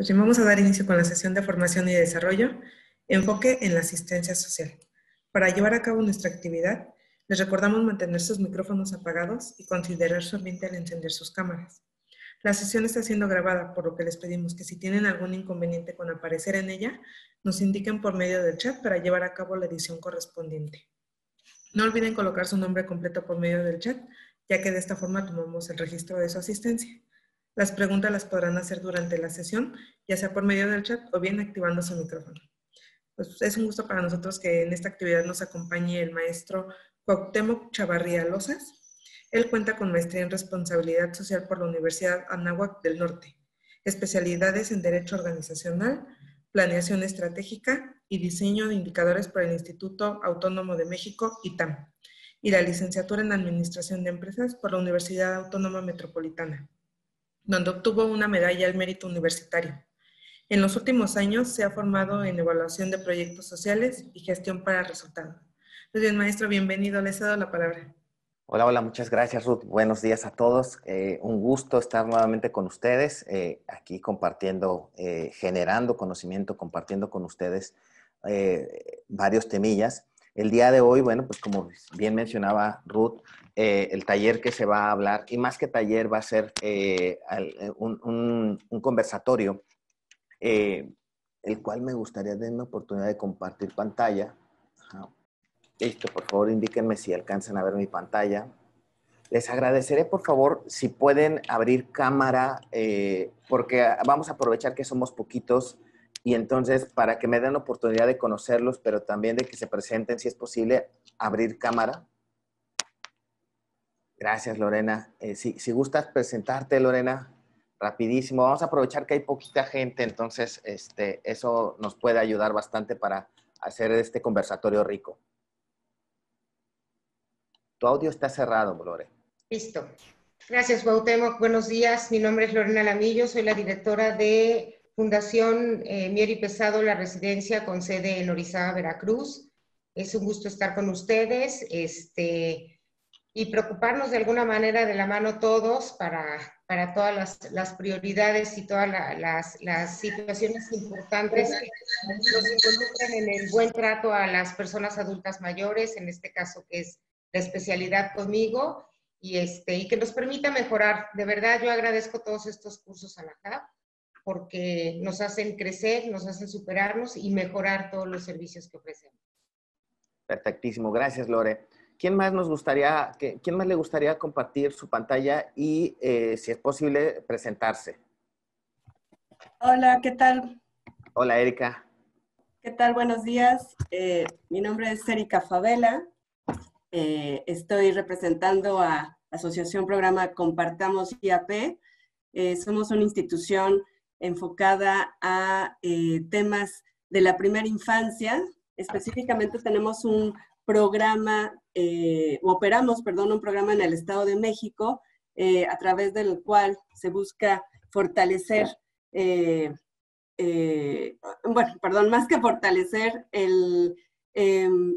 Pues bien, vamos a dar inicio con la sesión de formación y desarrollo, enfoque en la asistencia social. Para llevar a cabo nuestra actividad, les recordamos mantener sus micrófonos apagados y considerar su ambiente al encender sus cámaras. La sesión está siendo grabada, por lo que les pedimos que si tienen algún inconveniente con aparecer en ella, nos indiquen por medio del chat para llevar a cabo la edición correspondiente. No olviden colocar su nombre completo por medio del chat, ya que de esta forma tomamos el registro de su asistencia. Las preguntas las podrán hacer durante la sesión, ya sea por medio del chat o bien activando su micrófono. Pues es un gusto para nosotros que en esta actividad nos acompañe el maestro Cuauhtémoc Chavarría Lozas. Él cuenta con maestría en responsabilidad social por la Universidad Anáhuac del Norte, especialidades en Derecho Organizacional, Planeación Estratégica y Diseño de Indicadores por el Instituto Autónomo de México, ITAM, y la licenciatura en Administración de Empresas por la Universidad Autónoma Metropolitana, donde obtuvo una medalla al mérito universitario. En los últimos años se ha formado en evaluación de proyectos sociales y gestión para resultados. Pues bien, maestro, bienvenido. Le cedo la palabra. Hola, hola, muchas gracias, Ruth. Buenos días a todos. Un gusto estar nuevamente con ustedes, aquí compartiendo, generando conocimiento, compartiendo con ustedes varios temillas. El día de hoy, bueno, pues como bien mencionaba Ruth, el taller que se va a hablar, y más que taller va a ser un conversatorio, el cual me gustaría darme oportunidad de compartir pantalla. Listo, por favor indíquenme si alcanzan a ver mi pantalla. Les agradeceré, por favor, si pueden abrir cámara, porque vamos a aprovechar que somos poquitos y entonces para que me den la oportunidad de conocerlos, pero también de que se presenten, si es posible, abrir cámara. Gracias, Lorena. Si gustas presentarte, Lorena, rapidísimo. Vamos a aprovechar que hay poquita gente, entonces eso nos puede ayudar bastante para hacer este conversatorio rico. Tu audio está cerrado, Lore. Listo. Gracias, Cuauhtémoc. Buenos días. Mi nombre es Lorena Lamillo. Soy la directora de Fundación Mier y Pesado, la residencia con sede en Orizaba, Veracruz. Es un gusto estar con ustedes y preocuparnos de alguna manera de la mano todos para todas las prioridades y todas las situaciones importantes que nos involucran en el buen trato a las personas adultas mayores, en este caso que es la especialidad conmigo, y que nos permita mejorar. De verdad, yo agradezco todos estos cursos a la CAP porque nos hacen crecer, nos hacen superarnos y mejorar todos los servicios que ofrecemos. Perfectísimo. Gracias, Lore. ¿Quién más le gustaría compartir su pantalla y, si es posible, presentarse? Hola, ¿qué tal? Hola, Erika. ¿Qué tal? Buenos días. Mi nombre es Erika Favela. Estoy representando a Asociación Programa Compartamos IAP. Somos una institución enfocada a temas de la primera infancia. Específicamente tenemos un programa, un programa en el Estado de México, a través del cual se busca fortalecer, más que fortalecer,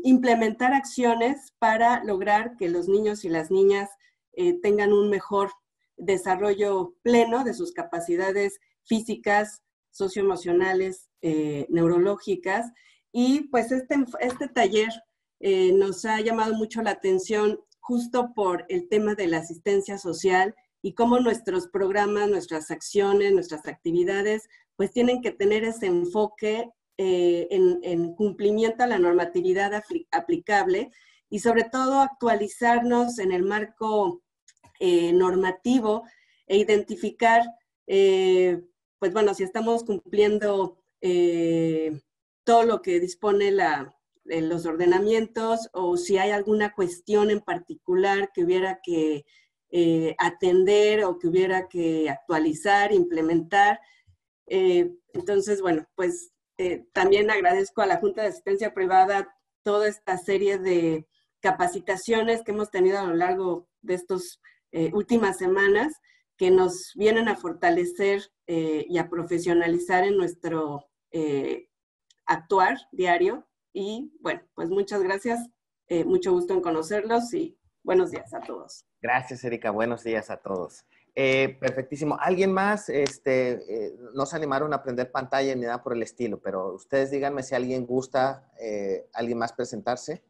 implementar acciones para lograr que los niños y las niñas tengan un mejor desarrollo pleno de sus capacidades físicas, socioemocionales, neurológicas. Y pues este taller nos ha llamado mucho la atención justo por el tema de la asistencia social y cómo nuestros programas, nuestras acciones, nuestras actividades, pues tienen que tener ese enfoque en cumplimiento a la normatividad aplicable y sobre todo actualizarnos en el marco normativo e identificar, si estamos cumpliendo todo lo que dispone los ordenamientos o si hay alguna cuestión en particular que hubiera que atender o que hubiera que actualizar, implementar. Entonces, también agradezco a la Junta de Asistencia Privada toda esta serie de capacitaciones que hemos tenido a lo largo de estas últimas semanas que nos vienen a fortalecer y a profesionalizar en nuestro actuar diario. Y bueno, pues muchas gracias, mucho gusto en conocerlos y buenos días a todos. Gracias, Erika. Buenos días a todos. Perfectísimo. ¿Alguien más? No se animaron a prender pantalla ni nada por el estilo, pero ustedes díganme si alguien gusta, alguien más presentarse.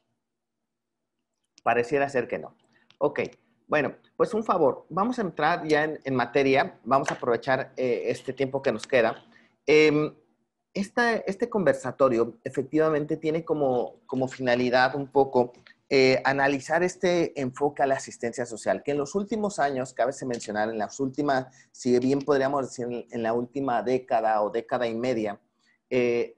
Pareciera ser que no. Ok. Bueno, pues un favor. Vamos a entrar ya en materia. Vamos a aprovechar este tiempo que nos queda. Este conversatorio efectivamente tiene como finalidad un poco analizar este enfoque a la asistencia social, que en los últimos años, cabe mencionar, en las últimas, si bien podríamos decir en la última década o década y media,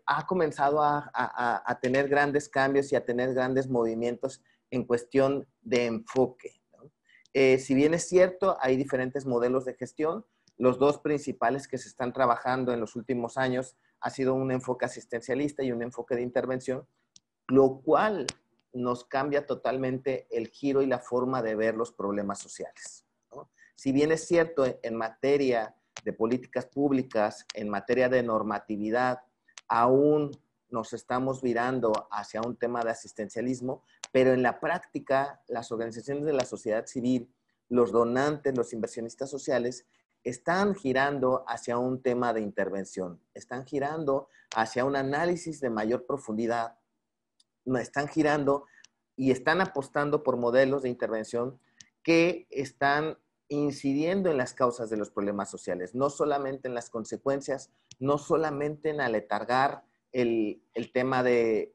ha comenzado a tener grandes cambios y a tener grandes movimientos en cuestión de enfoque, ¿no? Si bien es cierto, hay diferentes modelos de gestión. Los dos principales que se están trabajando en los últimos años ha sido un enfoque asistencialista y un enfoque de intervención, lo cual nos cambia totalmente el giro y la forma de ver los problemas sociales, ¿no? Si bien es cierto, en materia de políticas públicas, en materia de normatividad, aún nos estamos virando hacia un tema de asistencialismo, pero en la práctica, las organizaciones de la sociedad civil, los donantes, los inversionistas sociales, están girando hacia un tema de intervención, están girando hacia un análisis de mayor profundidad, están girando y están apostando por modelos de intervención que están incidiendo en las causas de los problemas sociales, no solamente en las consecuencias, no solamente en aletargar el tema del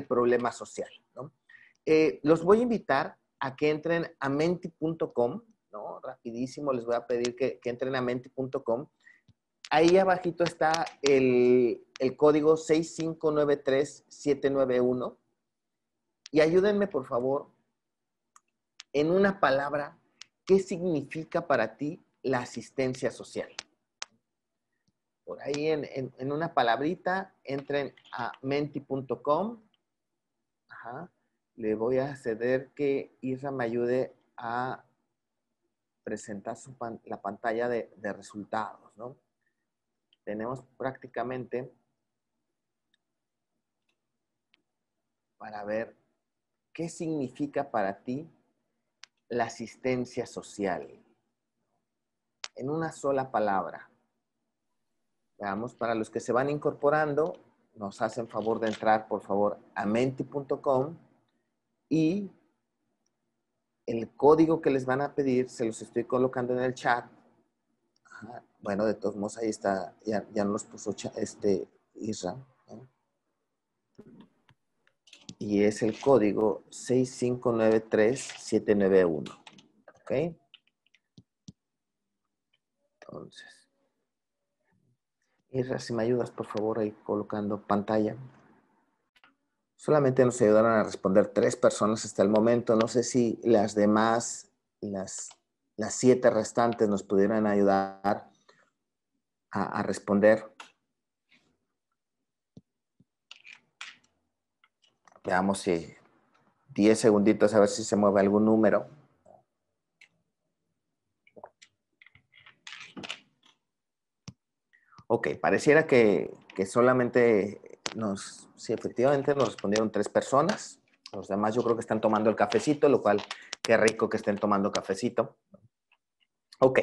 problema social, ¿no? Los voy a invitar a que entren a menti.com, ¿no? Rapidísimo, les voy a pedir que entren a menti.com. Ahí abajito está el código 6593791 y ayúdenme, por favor, en una palabra, ¿qué significa para ti la asistencia social? Por ahí en una palabrita, entren a menti.com. Le voy a ceder que Isra me ayude a presentar la pantalla de resultados, ¿no? Tenemos prácticamente para ver qué significa para ti la asistencia social. En una sola palabra. Veamos, para los que se van incorporando, nos hacen favor de entrar, por favor, a menti.com y el código que les van a pedir, se los estoy colocando en el chat. Bueno, de todos modos, ahí está, ya nos los puso Isra, ¿no? Y es el código 6593791. ¿Ok? Entonces, Isra, si me ayudas, por favor, ahí colocando pantalla. Solamente nos ayudaron a responder 3 personas hasta el momento. No sé si las demás, las 7 restantes nos pudieran ayudar a responder. Veamos si 10 segunditos a ver si se mueve algún número. Ok, pareciera que solamente sí, efectivamente nos respondieron 3 personas. Los demás yo creo que están tomando el cafecito, lo cual, qué rico que estén tomando cafecito. Ok,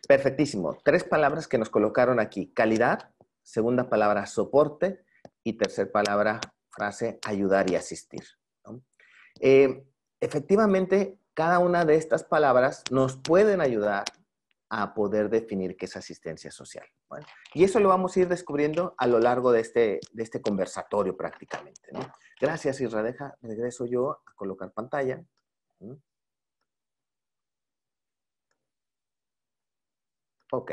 perfectísimo. 3 palabras que nos colocaron aquí. Calidad, segunda palabra, soporte y tercera palabra, frase, ayudar y asistir, ¿no? Efectivamente, cada una de estas palabras nos pueden ayudar a poder definir qué es asistencia social. Bueno, y eso lo vamos a ir descubriendo a lo largo de este conversatorio prácticamente, ¿no? Gracias, Isra. Regreso yo a colocar pantalla. Ok,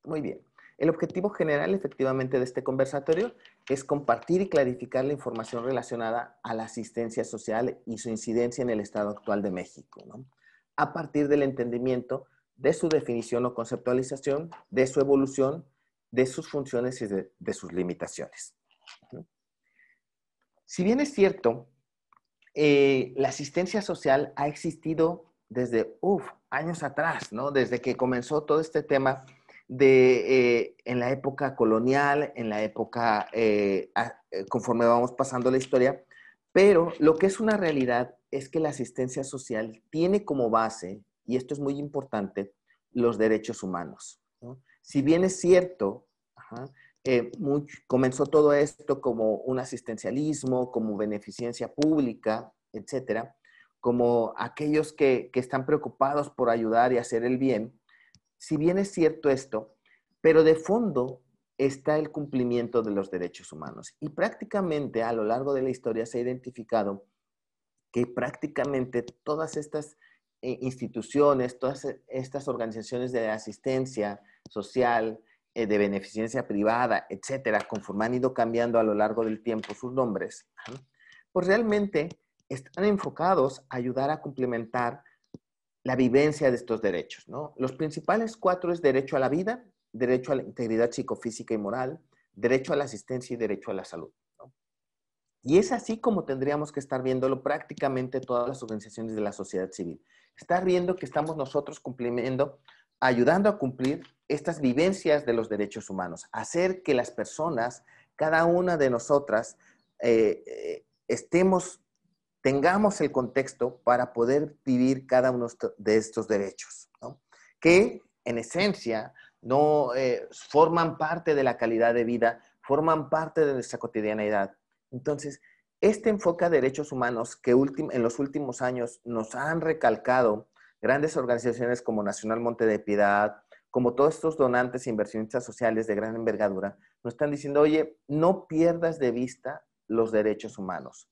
muy bien. El objetivo general, efectivamente, de este conversatorio es compartir y clarificar la información relacionada a la asistencia social y su incidencia en el estado actual de México, ¿no? A partir del entendimiento de su definición o conceptualización, de su evolución, de sus funciones y de sus limitaciones. Si bien es cierto, la asistencia social ha existido desde años atrás, ¿no? Desde que comenzó todo este tema en la época colonial, en la época, conforme vamos pasando la historia, pero lo que es una realidad es que la asistencia social tiene como base y esto es muy importante, los derechos humanos, ¿no? Si bien es cierto, comenzó todo esto como un asistencialismo, como beneficencia pública, etcétera, como aquellos que están preocupados por ayudar y hacer el bien. Si bien es cierto esto, pero de fondo está el cumplimiento de los derechos humanos. Y prácticamente a lo largo de la historia se ha identificado que prácticamente todas estas instituciones, todas estas organizaciones de asistencia social, de beneficencia privada, etcétera, conforme han ido cambiando a lo largo del tiempo sus nombres, pues realmente están enfocados a ayudar a complementar la vivencia de estos derechos, ¿no? Los principales 4 es derecho a la vida, derecho a la integridad psicofísica y moral, derecho a la asistencia y derecho a la salud, ¿no? Y es así como tendríamos que estar viéndolo prácticamente todas las organizaciones de la sociedad civil. Estar viendo que estamos nosotros cumpliendo, ayudando a cumplir estas vivencias de los derechos humanos, hacer que las personas, cada una de nosotras, tengamos el contexto para poder vivir cada uno de estos derechos, ¿no? Que en esencia no forman parte de la calidad de vida, forman parte de nuestra cotidianeidad. Entonces, este enfoque a derechos humanos que en los últimos años nos han recalcado grandes organizaciones como Nacional Monte de Piedad, como todos estos donantes e inversionistas sociales de gran envergadura, nos están diciendo, oye, no pierdas de vista los derechos humanos.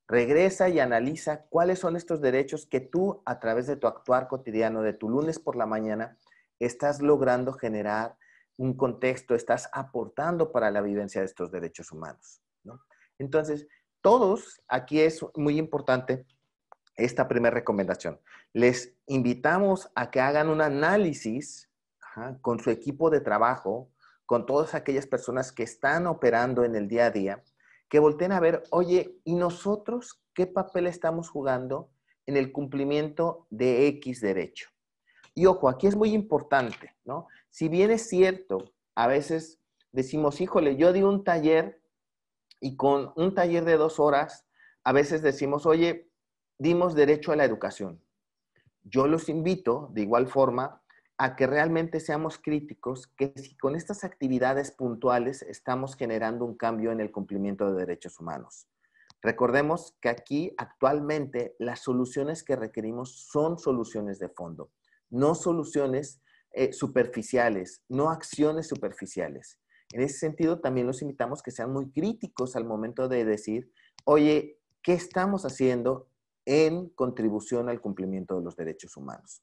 Regresa y analiza cuáles son estos derechos que tú, a través de tu actuar cotidiano, de tu lunes por la mañana, estás logrando generar un contexto, estás aportando para la vivencia de estos derechos humanos, ¿no? Entonces, todos, aquí es muy importante esta primera recomendación. Les invitamos a que hagan un análisis con su equipo de trabajo, con todas aquellas personas que están operando en el día a día, que volteen a ver, oye, ¿y nosotros qué papel estamos jugando en el cumplimiento de X derecho? Y ojo, aquí es muy importante, ¿no? Si bien es cierto, a veces decimos, híjole, yo di un taller y con un taller de 2 horas, a veces decimos, oye, dimos derecho a la educación. Yo los invito, de igual forma, a que realmente seamos críticos, que si con estas actividades puntuales estamos generando un cambio en el cumplimiento de derechos humanos. Recordemos que aquí actualmente las soluciones que requerimos son soluciones de fondo, no soluciones superficiales, no acciones superficiales. En ese sentido, también los invitamos que sean muy críticos al momento de decir, oye, ¿qué estamos haciendo en contribución al cumplimiento de los derechos humanos?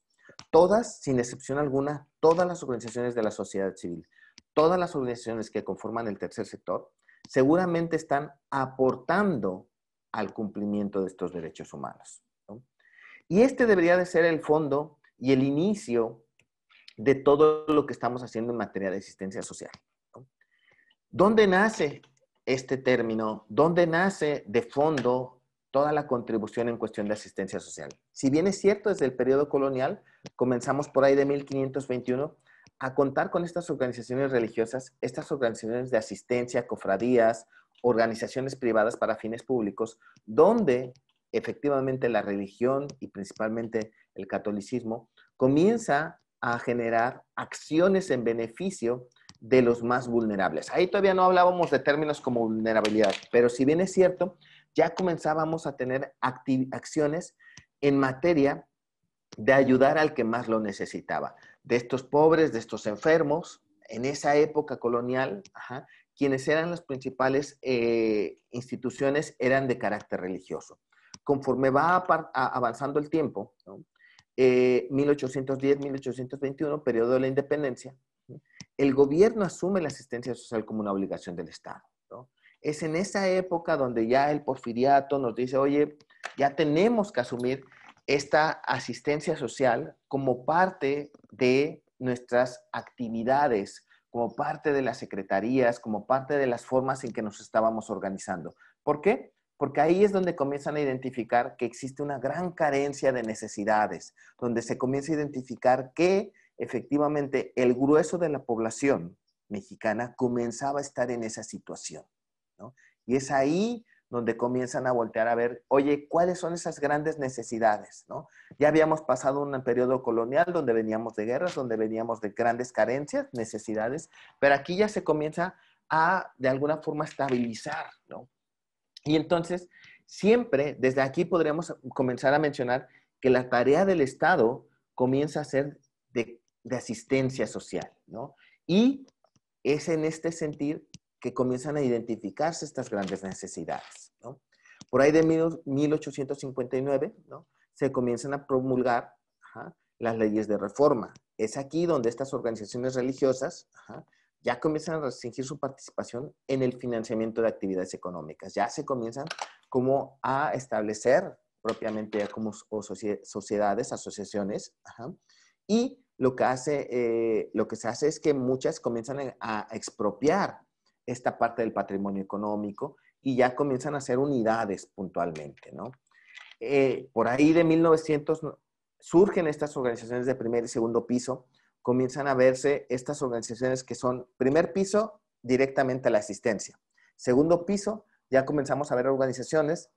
Todas, sin excepción alguna, todas las organizaciones de la sociedad civil, todas las organizaciones que conforman el tercer sector, seguramente están aportando al cumplimiento de estos derechos humanos, ¿no? Y este debería de ser el fondo y el inicio de todo lo que estamos haciendo en materia de asistencia social, ¿no? ¿Dónde nace este término? ¿Dónde nace de fondo toda la contribución en cuestión de asistencia social? Si bien es cierto, desde el periodo colonial, comenzamos por ahí de 1521 a contar con estas organizaciones religiosas, estas organizaciones de asistencia, cofradías, organizaciones privadas para fines públicos, donde efectivamente la religión y principalmente el catolicismo comienza a generar acciones en beneficio de los más vulnerables. Ahí todavía no hablábamos de términos como vulnerabilidad, pero si bien es cierto, ya comenzábamos a tener acciones en materia de ayudar al que más lo necesitaba, de estos pobres, de estos enfermos, en esa época colonial, quienes eran las principales instituciones eran de carácter religioso. Conforme va avanzando el tiempo, ¿no? 1810, 1821, periodo de la independencia, ¿no? El gobierno asume la asistencia social como una obligación del Estado, ¿no? Es en esa época donde ya el porfiriato nos dice, oye, ya tenemos que asumir esta asistencia social como parte de nuestras actividades, como parte de las secretarías, como parte de las formas en que nos estábamos organizando. ¿Por qué? Porque ahí es donde comienzan a identificar que existe una gran carencia de necesidades, donde se comienza a identificar que efectivamente el grueso de la población mexicana comenzaba a estar en esa situación, ¿no? Y es ahí donde comienzan a voltear a ver, oye, ¿cuáles son esas grandes necesidades, ¿no? Ya habíamos pasado un periodo colonial donde veníamos de guerras, donde veníamos de grandes carencias, necesidades, pero aquí ya se comienza a, de alguna forma, estabilizar, ¿no? Y entonces, siempre, desde aquí podríamos comenzar a mencionar que la tarea del Estado comienza a ser de asistencia social, ¿no? Y es en este sentir que comienzan a identificarse estas grandes necesidades, ¿no? Por ahí de 1859, ¿no? Se comienzan a promulgar las leyes de reforma. Es aquí donde estas organizaciones religiosas ya comienzan a restringir su participación en el financiamiento de actividades económicas. Ya se comienzan como a establecer propiamente ya como sociedades, asociaciones, y lo que se hace es que muchas comienzan a expropiar esta parte del patrimonio económico y ya comienzan a hacer unidades puntualmente, ¿no? Por ahí de 1900 surgen estas organizaciones de primer y segundo piso, comienzan a verse estas organizaciones que son primer piso directamente a la asistencia. Segundo piso, ya comenzamos a ver organizaciones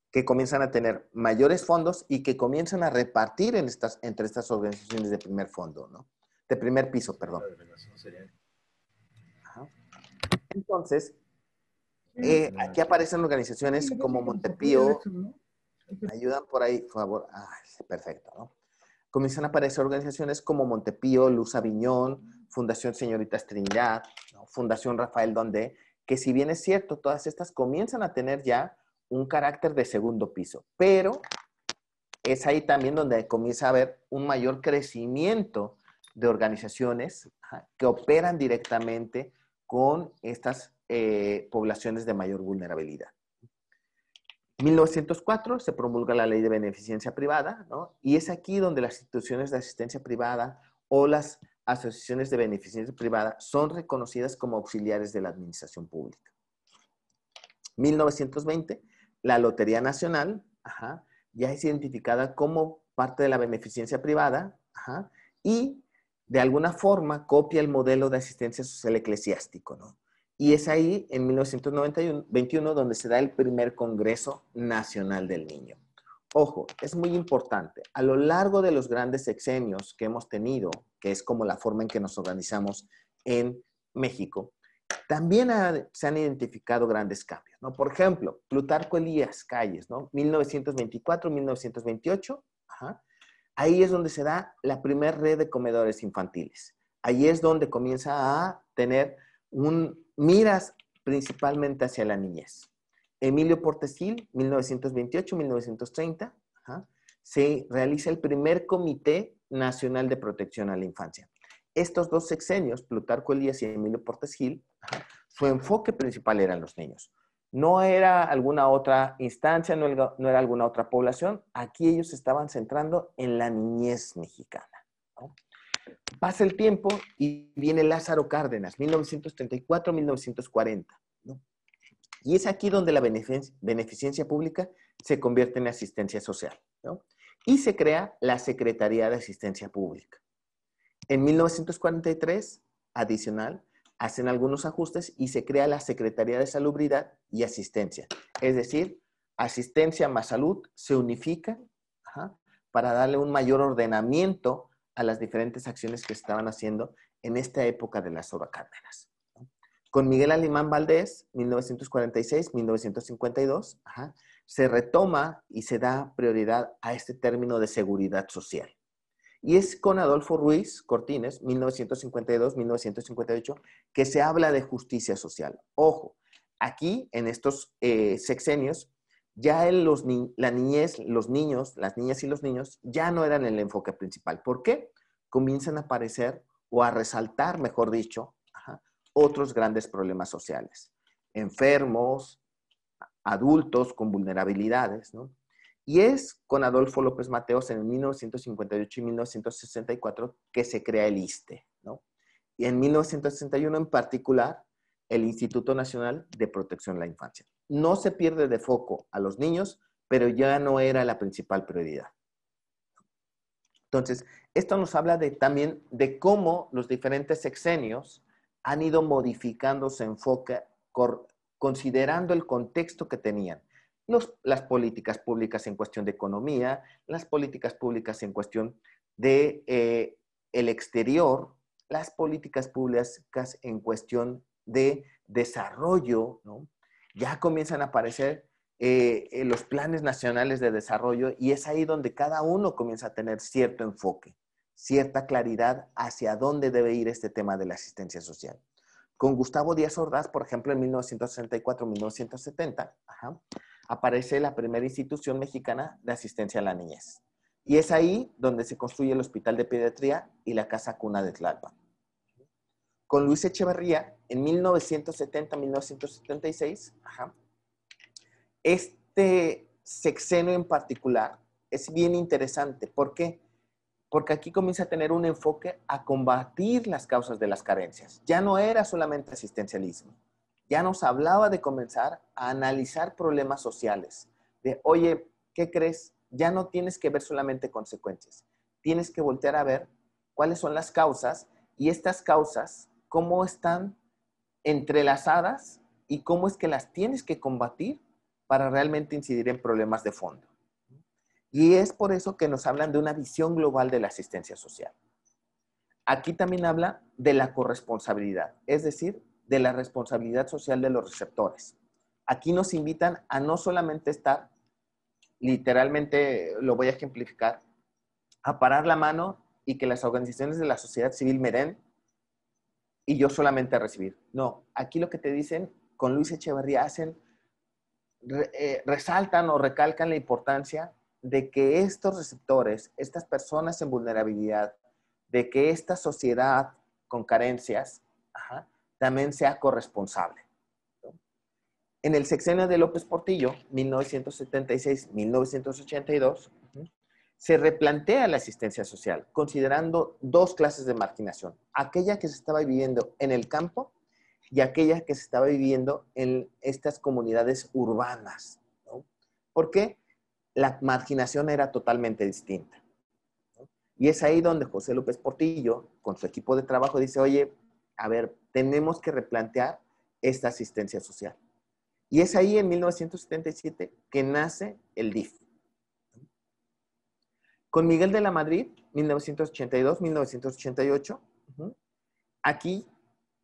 que comienzan a tener mayores fondos y que comienzan a repartir entre estas organizaciones de primer fondo, ¿no? De primer piso, perdón. Ajá. Entonces, aquí aparecen organizaciones como Montepío. ¿Me ayudan por ahí, por favor? Ah, perfecto, ¿no? Comienzan a aparecer organizaciones como Montepío, Luz Aviñón, Fundación Señoritas Trinidad, ¿no? Fundación Rafael Donde, que si bien es cierto, todas estas comienzan a tener ya un carácter de segundo piso, pero es ahí también donde comienza a haber un mayor crecimiento de organizaciones que operan directamente con estas poblaciones de mayor vulnerabilidad. En 1904 se promulga la ley de beneficencia privada, ¿no? Y es aquí donde las instituciones de asistencia privada o las asociaciones de beneficencia privada son reconocidas como auxiliares de la administración pública. 1920, la Lotería Nacional ya es identificada como parte de la beneficencia privada y de alguna forma copia el modelo de asistencia social eclesiástico, ¿no? Y es ahí, en 1921, donde se da el primer Congreso Nacional del Niño. Ojo, es muy importante. A lo largo de los grandes sexenios que hemos tenido, que es como la forma en que nos organizamos en México, también se han identificado grandes cambios, ¿no? Por ejemplo, Plutarco Elías Calles, ¿no? 1924-1928, ahí es donde se da la primera red de comedores infantiles. Ahí es donde comienza a tener miras principalmente hacia la niñez. Emilio Portes Gil, 1928-1930, se realiza el primer Comité Nacional de Protección a la Infancia. Estos dos sexenios, Plutarco Elías y Emilio Portes Gil, su enfoque principal eran los niños. No era alguna otra instancia, no era alguna otra población. Aquí ellos se estaban centrando en la niñez mexicana, ¿no? Pasa el tiempo y viene Lázaro Cárdenas, 1934-1940, ¿no? Y es aquí donde la beneficencia pública se convierte en asistencia social, ¿no? Y se crea la Secretaría de Asistencia Pública. En 1943, adicional, hacen algunos ajustes y se crea la Secretaría de Salubridad y Asistencia. Es decir, asistencia más salud se unifican para darle un mayor ordenamiento a las diferentes acciones que estaban haciendo en esta época de Lázaro Cárdenas. Con Miguel Alemán Valdés, 1946-1952, se retoma y se da prioridad a este término de seguridad social. Y es con Adolfo Ruiz Cortines, 1952-1958, que se habla de justicia social. Ojo, aquí en estos sexenios, ya la niñez, los niños, las niñas y los niños, ya no eran el enfoque principal. ¿Por qué? Comienzan a aparecer o a resaltar, mejor dicho, otros grandes problemas sociales. Enfermos, adultos con vulnerabilidades, ¿no? Y es con Adolfo López Mateos en 1958 y 1964 que se crea el ISSSTE, ¿no? Y en 1961 en particular, el Instituto Nacional de Protección a la Infancia. No se pierde de foco a los niños, pero ya no era la principal prioridad. Entonces, esto nos habla también de cómo los diferentes sexenios han ido modificando su enfoque considerando el contexto que tenían. Las políticas públicas en cuestión de economía, las políticas públicas en cuestión de el exterior, las políticas públicas en cuestión de desarrollo, ¿no? Ya comienzan a aparecer los planes nacionales de desarrollo y es ahí donde cada uno comienza a tener cierto enfoque, cierta claridad hacia dónde debe ir este tema de la asistencia social. Con Gustavo Díaz Ordaz, por ejemplo, en 1964-1970, aparece la primera institución mexicana de asistencia a la niñez. Y es ahí donde se construye el Hospital de Pediatría y la Casa Cuna de Tlalpan. Con Luis Echeverría, en 1970-1976, este sexenio en particular es bien interesante. ¿Por qué? Porque aquí comienza a tener un enfoque a combatir las causas de las carencias. Ya no era solamente asistencialismo. Ya nos hablaba de comenzar a analizar problemas sociales. De, oye, ¿qué crees? Ya no tienes que ver solamente consecuencias. Tienes que voltear a ver cuáles son las causas y estas causas, cómo están entrelazadas y cómo es que las tienes que combatir para realmente incidir en problemas de fondo. Y es por eso que nos hablan de una visión global de la asistencia social. Aquí también habla de la corresponsabilidad, es decir, de la responsabilidad social de los receptores. Aquí nos invitan a no solamente estar, literalmente lo voy a ejemplificar, a parar la mano y que las organizaciones de la sociedad civil me den y yo solamente a recibir. No, aquí lo que te dicen con Luis Echeverría resaltan o recalcan la importancia de que estos receptores, estas personas en vulnerabilidad, de que esta sociedad con carencias, también sea corresponsable. En el sexenio de López Portillo, 1976-1982, se replantea la asistencia social, considerando dos clases de marginación. Aquella que se estaba viviendo en el campo y aquella que se estaba viviendo en estas comunidades urbanas, ¿no? Porque la marginación era totalmente distinta, ¿no? Y es ahí donde José López Portillo, con su equipo de trabajo, dice, oye, a ver, tenemos que replantear esta asistencia social. Y es ahí en 1977 que nace el DIF. Con Miguel de la Madrid, 1982-1988, aquí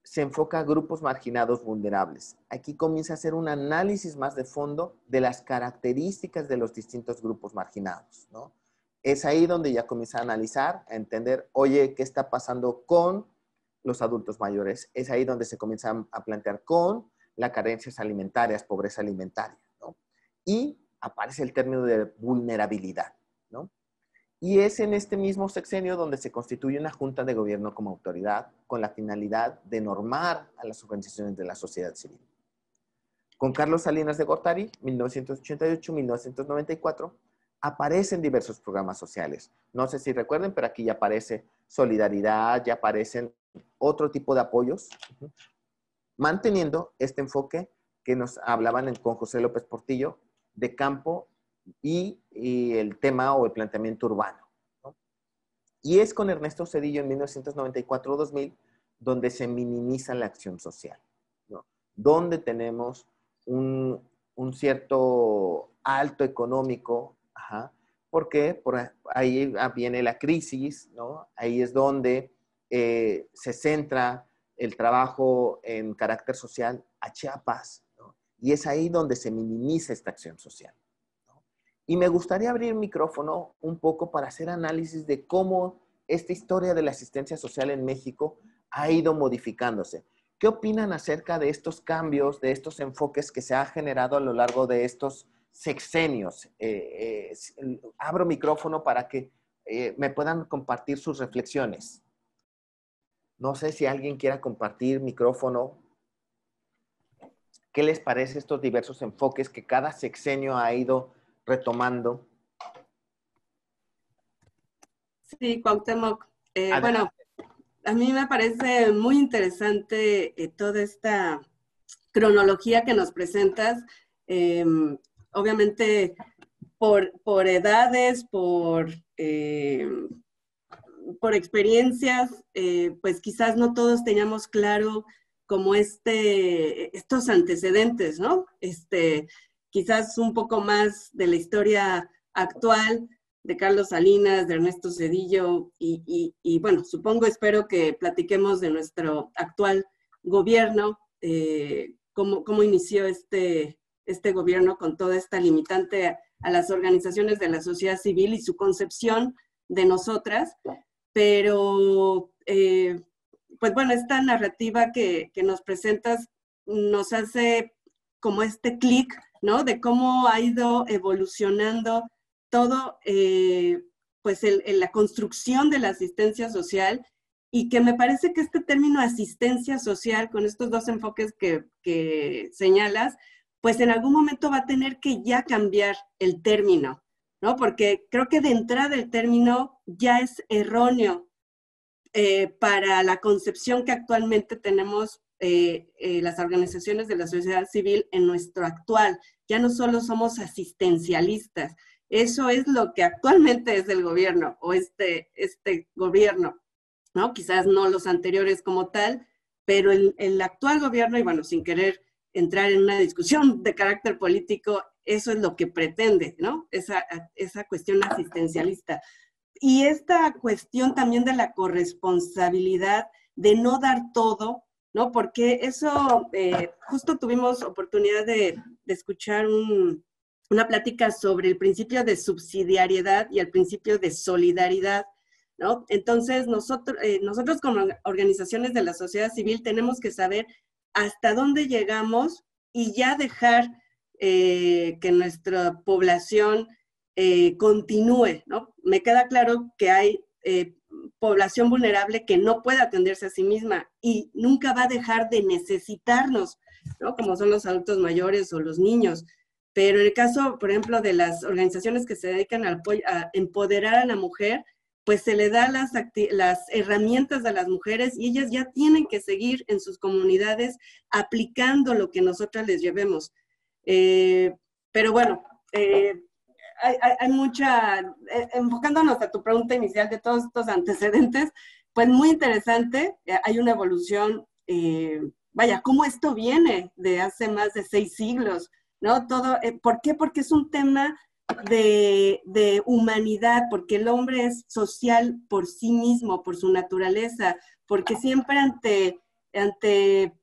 se enfoca a grupos marginados vulnerables. Aquí comienza a hacer un análisis más de fondo de las características de los distintos grupos marginados, ¿no? Es ahí donde ya comienza a analizar, a entender, oye, ¿qué está pasando con los adultos mayores? Es ahí donde se comienza a plantear con las carencias alimentarias, pobreza alimentaria, ¿no? Y aparece el término de vulnerabilidad, ¿no? Y es en este mismo sexenio donde se constituye una junta de gobierno como autoridad con la finalidad de normar a las organizaciones de la sociedad civil. Con Carlos Salinas de Gortari, 1988-1994, aparecen diversos programas sociales. No sé si recuerden, pero aquí ya aparece solidaridad, ya aparecen otro tipo de apoyos, manteniendo este enfoque que nos hablaban con José López Portillo de campo y el tema o el planteamiento urbano, ¿no? Y es con Ernesto Zedillo en 1994-2000 donde se minimiza la acción social, ¿no? Donde tenemos un cierto alto económico, porque por ahí viene la crisis, ¿no? Ahí es donde se centra el trabajo en carácter social a Chiapas, ¿no? Y es ahí donde se minimiza esta acción social. Y me gustaría abrir el micrófono un poco para hacer análisis de cómo esta historia de la asistencia social en México ha ido modificándose. ¿Qué opinan acerca de estos cambios, de estos enfoques que se ha generado a lo largo de estos sexenios? Abro micrófono para que me puedan compartir sus reflexiones. No sé si alguien quiera compartir micrófono. ¿Qué les parece estos diversos enfoques que cada sexenio ha ido retomando? Sí, Cuauhtémoc. Bueno, a mí me parece muy interesante toda esta cronología que nos presentas. Obviamente, por edades, por experiencias, pues quizás no todos teníamos claro como estos antecedentes, ¿no? Quizás un poco más de la historia actual de Carlos Salinas, de Ernesto Zedillo, y bueno, espero que platiquemos de nuestro actual gobierno, cómo inició este gobierno con toda esta limitante a las organizaciones de la sociedad civil y su concepción de nosotras, pero pues bueno, esta narrativa que nos presentas nos hace como este clic, ¿no? De cómo ha ido evolucionando todo, pues la construcción de la asistencia social, y que me parece que este término asistencia social, con estos dos enfoques que señalas, pues en algún momento va a tener que ya cambiar el término, ¿no? Porque creo que de entrada el término ya es erróneo para la concepción que actualmente tenemos las organizaciones de la sociedad civil en nuestro actual. Ya no solo somos asistencialistas, eso es lo que actualmente es el gobierno, o este gobierno, ¿no? Quizás no los anteriores como tal, pero el actual gobierno, y bueno, sin querer entrar en una discusión de carácter político, eso es lo que pretende, ¿no? Esa cuestión asistencialista. Y esta cuestión también de la corresponsabilidad, de no dar todo, ¿no? Porque eso, justo tuvimos oportunidad de escuchar una plática sobre el principio de subsidiariedad y el principio de solidaridad, ¿no? Entonces, nosotros como organizaciones de la sociedad civil tenemos que saber hasta dónde llegamos y ya dejar que nuestra población continúe, ¿no? Me queda claro que hay población vulnerable que no puede atenderse a sí misma y nunca va a dejar de necesitarnos, ¿no? Como son los adultos mayores o los niños. Pero en el caso, por ejemplo, de las organizaciones que se dedican a empoderar a la mujer, pues se le da las herramientas a las mujeres y ellas ya tienen que seguir en sus comunidades aplicando lo que nosotras les llevemos. Pero bueno, hay mucha, enfocándonos a tu pregunta inicial de todos estos antecedentes, pues muy interesante, hay una evolución, vaya, cómo esto viene de hace más de 6 siglos, ¿no? Todo, ¿por qué? Porque es un tema de humanidad, porque el hombre es social por sí mismo, por su naturaleza, porque siempre ante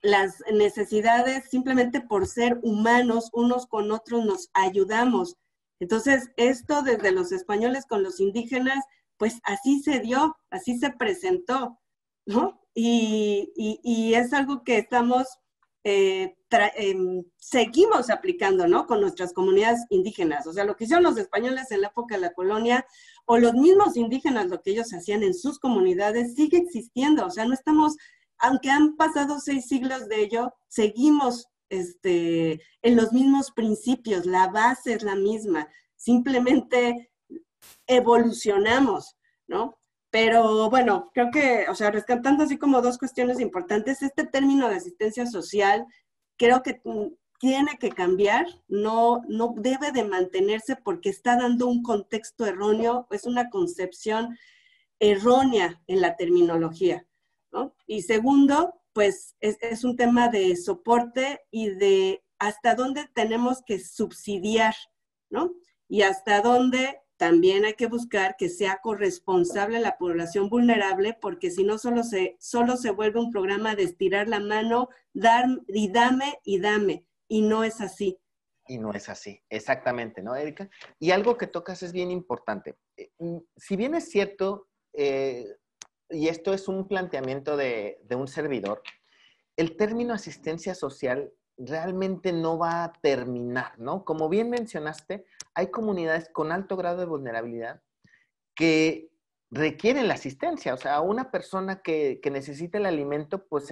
las necesidades, simplemente por ser humanos, unos con otros nos ayudamos. Entonces, esto desde los españoles con los indígenas, pues así se dio, así se presentó, ¿no? Y es algo que estamos, seguimos aplicando, ¿no? Con nuestras comunidades indígenas. O sea, lo que hicieron los españoles en la época de la colonia, o los mismos indígenas, lo que ellos hacían en sus comunidades, sigue existiendo. O sea, no estamos, aunque han pasado 6 siglos de ello, seguimos en los mismos principios, la base es la misma, simplemente evolucionamos, ¿no? Pero bueno, creo que, o sea, rescatando así como 2 cuestiones importantes, este término de asistencia social creo que tiene que cambiar, no debe de mantenerse porque está dando un contexto erróneo, es una concepción errónea en la terminología, ¿no? Y segundo, pues es un tema de soporte y de hasta dónde tenemos que subsidiar, ¿no? Y hasta dónde también hay que buscar que sea corresponsable la población vulnerable, porque si no solo se vuelve un programa de estirar la mano, dar y dame, y no es así. Y no es así, exactamente, ¿no, Erika? Y algo que tocas es bien importante. Si bien es cierto, y esto es un planteamiento de un servidor, el término asistencia social realmente no va a terminar, ¿no? Como bien mencionaste, hay comunidades con alto grado de vulnerabilidad que requieren la asistencia. O sea, una persona que necesita el alimento, pues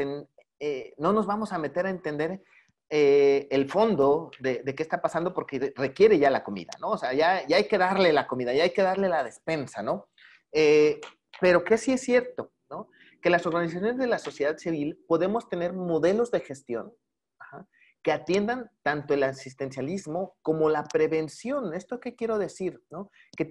no nos vamos a meter a entender el fondo de qué está pasando porque requiere ya la comida, ¿no? O sea, ya hay que darle la comida, ya hay que darle la despensa, ¿no? Pero que sí es cierto, ¿no? Que las organizaciones de la sociedad civil podemos tener modelos de gestión que atiendan tanto el asistencialismo como la prevención. ¿Esto qué quiero decir? ¿No? Que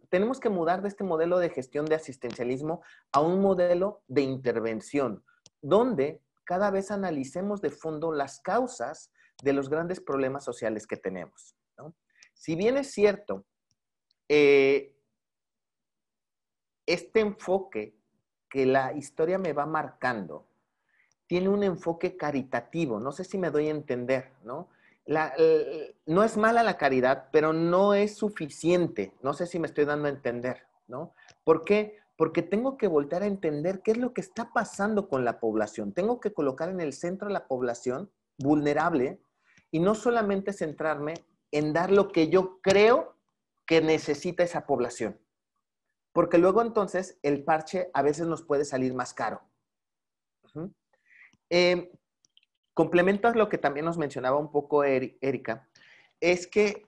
tenemos que mudar de este modelo de gestión de asistencialismo a un modelo de intervención, donde cada vez analicemos de fondo las causas de los grandes problemas sociales que tenemos, ¿no? Si bien es cierto, este enfoque que la historia me va marcando tiene un enfoque caritativo. No sé si me doy a entender, ¿no? No es mala la caridad, pero no es suficiente. No sé si me estoy dando a entender, ¿no? ¿Por qué? Porque tengo que voltear a entender qué es lo que está pasando con la población. Tengo que colocar en el centro a la población vulnerable y no solamente centrarme en dar lo que yo creo que necesita esa población. Porque luego entonces el parche a veces nos puede salir más caro. Complemento a lo que también nos mencionaba un poco Erika, es que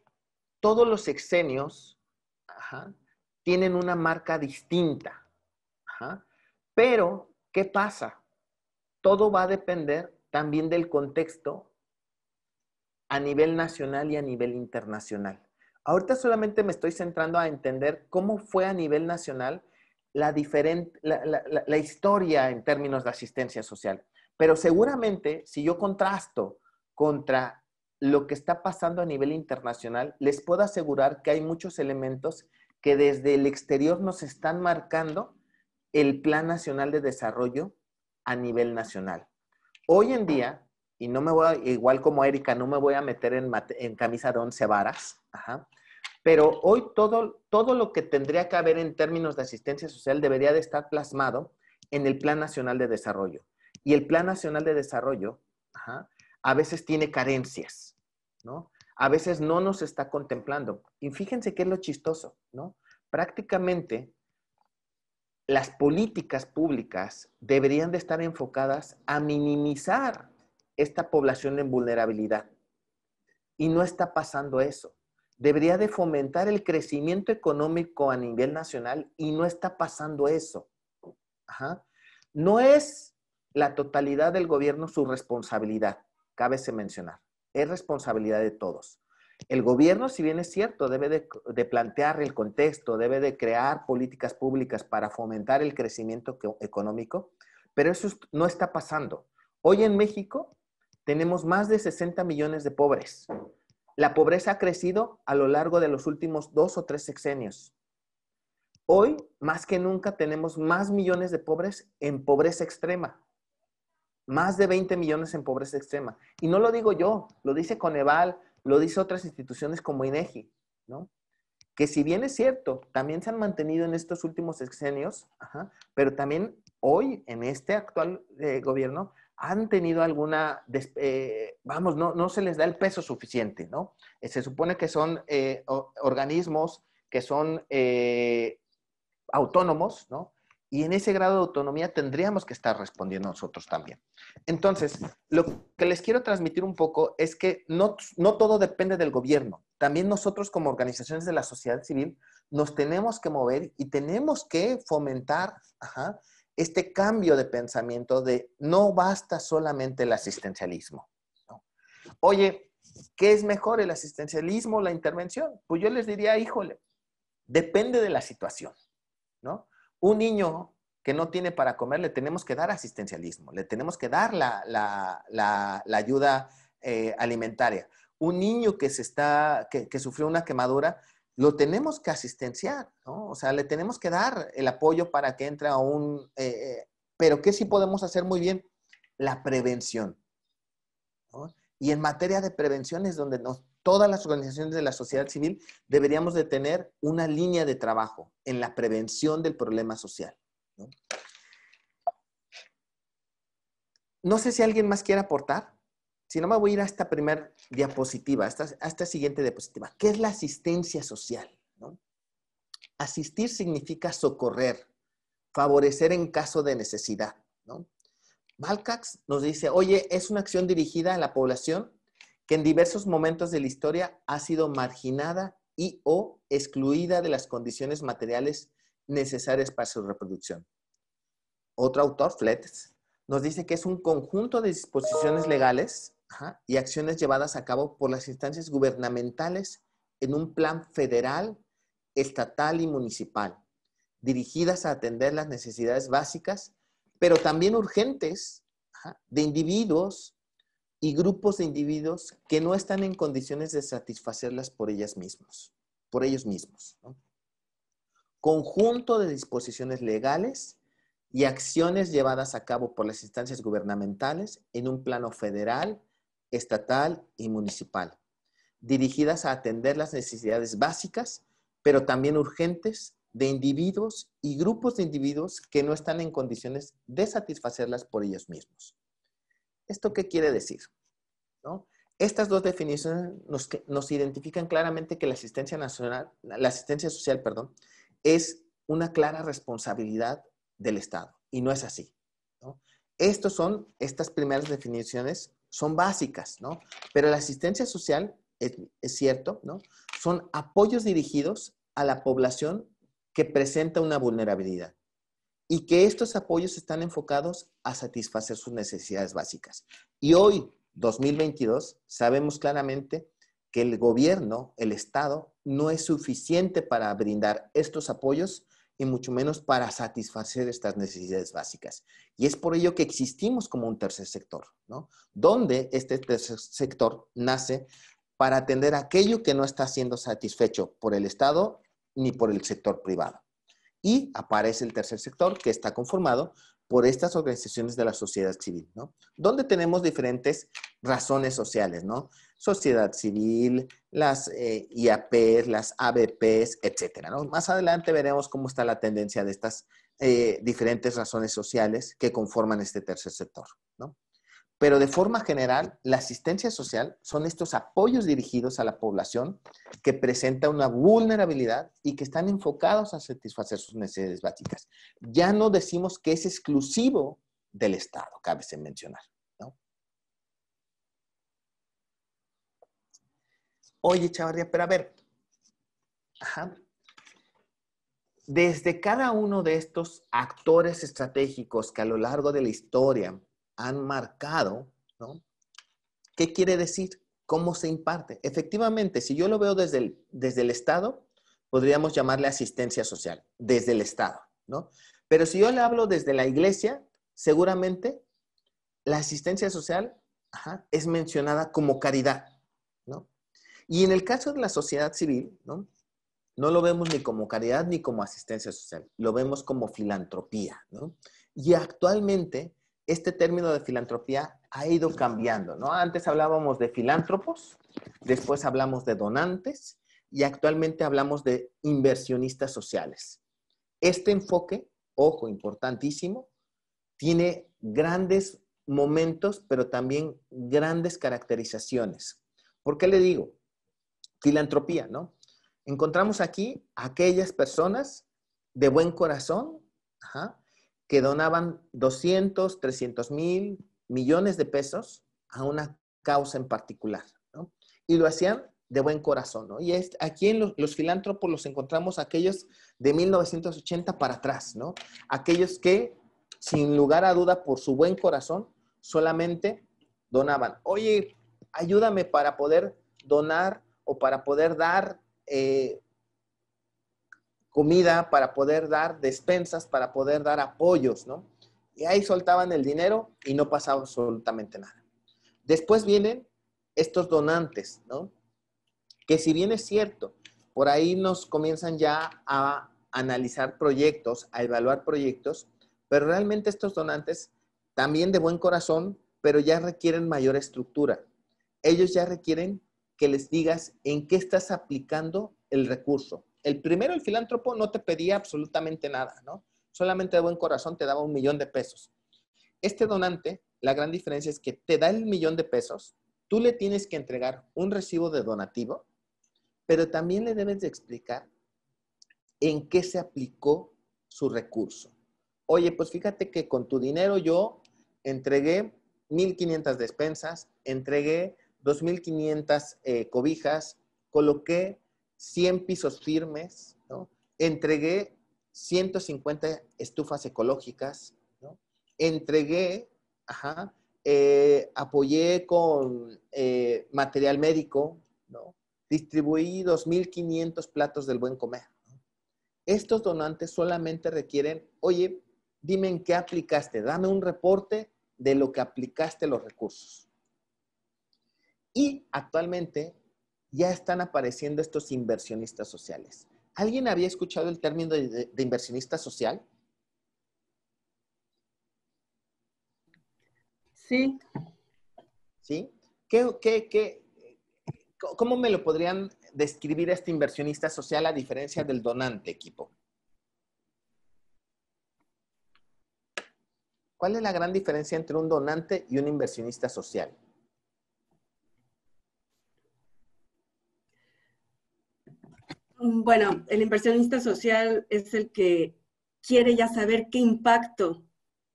todos los sexenios tienen una marca distinta. Pero, ¿qué pasa? Todo va a depender también del contexto a nivel nacional y a nivel internacional. Ahorita solamente me estoy centrando a entender cómo fue a nivel nacional la historia en términos de asistencia social. Pero seguramente, si yo contrasto contra lo que está pasando a nivel internacional, les puedo asegurar que hay muchos elementos que desde el exterior nos están marcando el Plan Nacional de Desarrollo a nivel nacional. Hoy en día, y no me voy a, igual como Erika, no me voy a meter en camisa de 11 varas, pero hoy todo lo que tendría que haber en términos de asistencia social debería de estar plasmado en el Plan Nacional de Desarrollo. Y el Plan Nacional de Desarrollo a veces tiene carencias, ¿no? A veces no nos está contemplando. Y fíjense qué es lo chistoso, ¿no? Prácticamente las políticas públicas deberían de estar enfocadas a minimizar esta población en vulnerabilidad. Y no está pasando eso. Debería de fomentar el crecimiento económico a nivel nacional y no está pasando eso. No es la totalidad del gobierno su responsabilidad, cabe mencionar. Es responsabilidad de todos. El gobierno, si bien es cierto, debe de plantear el contexto, debe de crear políticas públicas para fomentar el crecimiento económico, pero eso no está pasando. Hoy en México tenemos más de 60 millones de pobres. La pobreza ha crecido a lo largo de los últimos 2 o 3 sexenios. Hoy, más que nunca, tenemos más millones de pobres en pobreza extrema. Más de 20 millones en pobreza extrema. Y no lo digo yo, lo dice Coneval, lo dice otras instituciones como INEGI, ¿no? Que si bien es cierto, también se han mantenido en estos últimos sexenios, pero también hoy, en este actual gobierno, han tenido alguna, no se les da el peso suficiente, ¿no? Se supone que son organismos que son autónomos, ¿no? Y en ese grado de autonomía tendríamos que estar respondiendo nosotros también. Entonces, lo que les quiero transmitir un poco es que no todo depende del gobierno. También nosotros como organizaciones de la sociedad civil nos tenemos que mover y tenemos que fomentar este cambio de pensamiento de no basta solamente el asistencialismo, ¿no? Oye, ¿qué es mejor, el asistencialismo o la intervención? Pues yo les diría, híjole, depende de la situación, ¿no? Un niño que no tiene para comer, le tenemos que dar asistencialismo, le tenemos que dar la ayuda alimentaria. Un niño que sufrió una quemadura, lo tenemos que asistenciar, ¿no? O sea, le tenemos que dar el apoyo para que entre a un... pero ¿qué sí podemos hacer muy bien? La prevención, ¿no? Y en materia de prevención es donde todas las organizaciones de la sociedad civil deberíamos de tener una línea de trabajo en la prevención del problema social, ¿no? No sé si alguien más quiere aportar. Si no, me voy a ir a esta primera diapositiva, a esta siguiente diapositiva. ¿Qué es la asistencia social, ¿no? Asistir significa socorrer, favorecer en caso de necesidad, ¿no? Balcax nos dice, oye, es una acción dirigida a la población que en diversos momentos de la historia ha sido marginada y o excluida de las condiciones materiales necesarias para su reproducción. Otro autor, Fletz, nos dice que es un conjunto de disposiciones legales y acciones llevadas a cabo por las instancias gubernamentales en un plan federal, estatal y municipal, dirigidas a atender las necesidades básicas, pero también urgentes, de individuos y grupos de individuos que no están en condiciones de satisfacerlas por ellos mismos. ¿No? Conjunto de disposiciones legales y acciones llevadas a cabo por las instancias gubernamentales en un plano federal, estatal y municipal, dirigidas a atender las necesidades básicas, pero también urgentes, de individuos y grupos de individuos que no están en condiciones de satisfacerlas por ellos mismos. ¿Esto qué quiere decir? ¿No? Estas dos definiciones nos identifican claramente que la asistencia social, es una clara responsabilidad del Estado, y no es así, ¿no? Estas primeras definiciones son básicas, ¿no? Pero la asistencia social, es cierto, ¿no? Son apoyos dirigidos a la población que presenta una vulnerabilidad y que estos apoyos están enfocados a satisfacer sus necesidades básicas. Y hoy, 2022, sabemos claramente que el gobierno, el Estado, no es suficiente para brindar estos apoyos y mucho menos para satisfacer estas necesidades básicas. Y es por ello que existimos como un tercer sector, ¿no? Donde este tercer sector nace para atender aquello que no está siendo satisfecho por el Estado ni por el sector privado. Y aparece el tercer sector, que está conformado por estas organizaciones de la sociedad civil, ¿no? Donde tenemos diferentes razones sociales, ¿no? Sociedad civil, las IAPs, las ABPs, etcétera, ¿no? Más adelante veremos cómo está la tendencia de estas diferentes razones sociales que conforman este tercer sector, ¿no? Pero de forma general, la asistencia social son estos apoyos dirigidos a la población que presenta una vulnerabilidad y que están enfocados a satisfacer sus necesidades básicas. Ya no decimos que es exclusivo del Estado, cabe mencionar, ¿no? Oye, Chavarría, pero a ver, desde cada uno de estos actores estratégicos que a lo largo de la historia han marcado, ¿no? ¿Qué quiere decir? ¿Cómo se imparte? Efectivamente, si yo lo veo desde el Estado, podríamos llamarle asistencia social, desde el Estado, ¿no? Pero si yo le hablo desde la Iglesia, seguramente la asistencia social es mencionada como caridad, ¿no? Y en el caso de la sociedad civil, ¿no? No lo vemos ni como caridad ni como asistencia social, lo vemos como filantropía, ¿no? Y actualmente este término de filantropía ha ido cambiando, ¿no? Antes hablábamos de filántropos, después hablamos de donantes y actualmente hablamos de inversionistas sociales. Este enfoque, ojo, importantísimo, tiene grandes momentos, pero también grandes caracterizaciones. ¿Por qué le digo? Filantropía, ¿no? Encontramos aquí aquellas personas de buen corazón, que donaban 200, 300 mil millones de pesos a una causa en particular, ¿no? Y lo hacían de buen corazón, ¿no? Y aquí en los filántropos los encontramos aquellos de 1980 para atrás, ¿no? Aquellos que, sin lugar a duda, por su buen corazón, solamente donaban. Oye, ayúdame para poder donar o para poder dar comida, para poder dar despensas, para poder dar apoyos, ¿no? Y ahí soltaban el dinero y no pasaba absolutamente nada. Después vienen estos donantes, ¿no? Que si bien es cierto, por ahí nos comienzan ya a analizar proyectos, a evaluar proyectos, pero realmente estos donantes también de buen corazón, pero ya requieren mayor estructura. Ellos ya requieren que les digas en qué estás aplicando el recurso. El primero, el filántropo, no te pedía absolutamente nada, ¿no? Solamente de buen corazón te daba 1 millón de pesos. Este donante, la gran diferencia es que te da el 1 millón de pesos, tú le tienes que entregar un recibo de donativo, pero también le debes de explicar en qué se aplicó su recurso. Oye, pues fíjate que con tu dinero yo entregué 1,500 despensas, entregué 2,500 cobijas, coloqué 100 pisos firmes, ¿no? Entregué 150 estufas ecológicas, ¿no? Entregué, apoyé con material médico, ¿no? Distribuí 2,500 platos del buen comer, ¿no? Estos donantes solamente requieren, oye, dime en qué aplicaste, dame un reporte de lo que aplicaste los recursos. Y actualmente ya están apareciendo estos inversionistas sociales. ¿Alguien había escuchado el término de inversionista social? Sí. ¿Sí? ¿Cómo me lo podrían describir este inversionista social a diferencia del donante, equipo? ¿Cuál es la gran diferencia entre un donante y un inversionista social? Bueno, el inversionista social es el que quiere ya saber qué impacto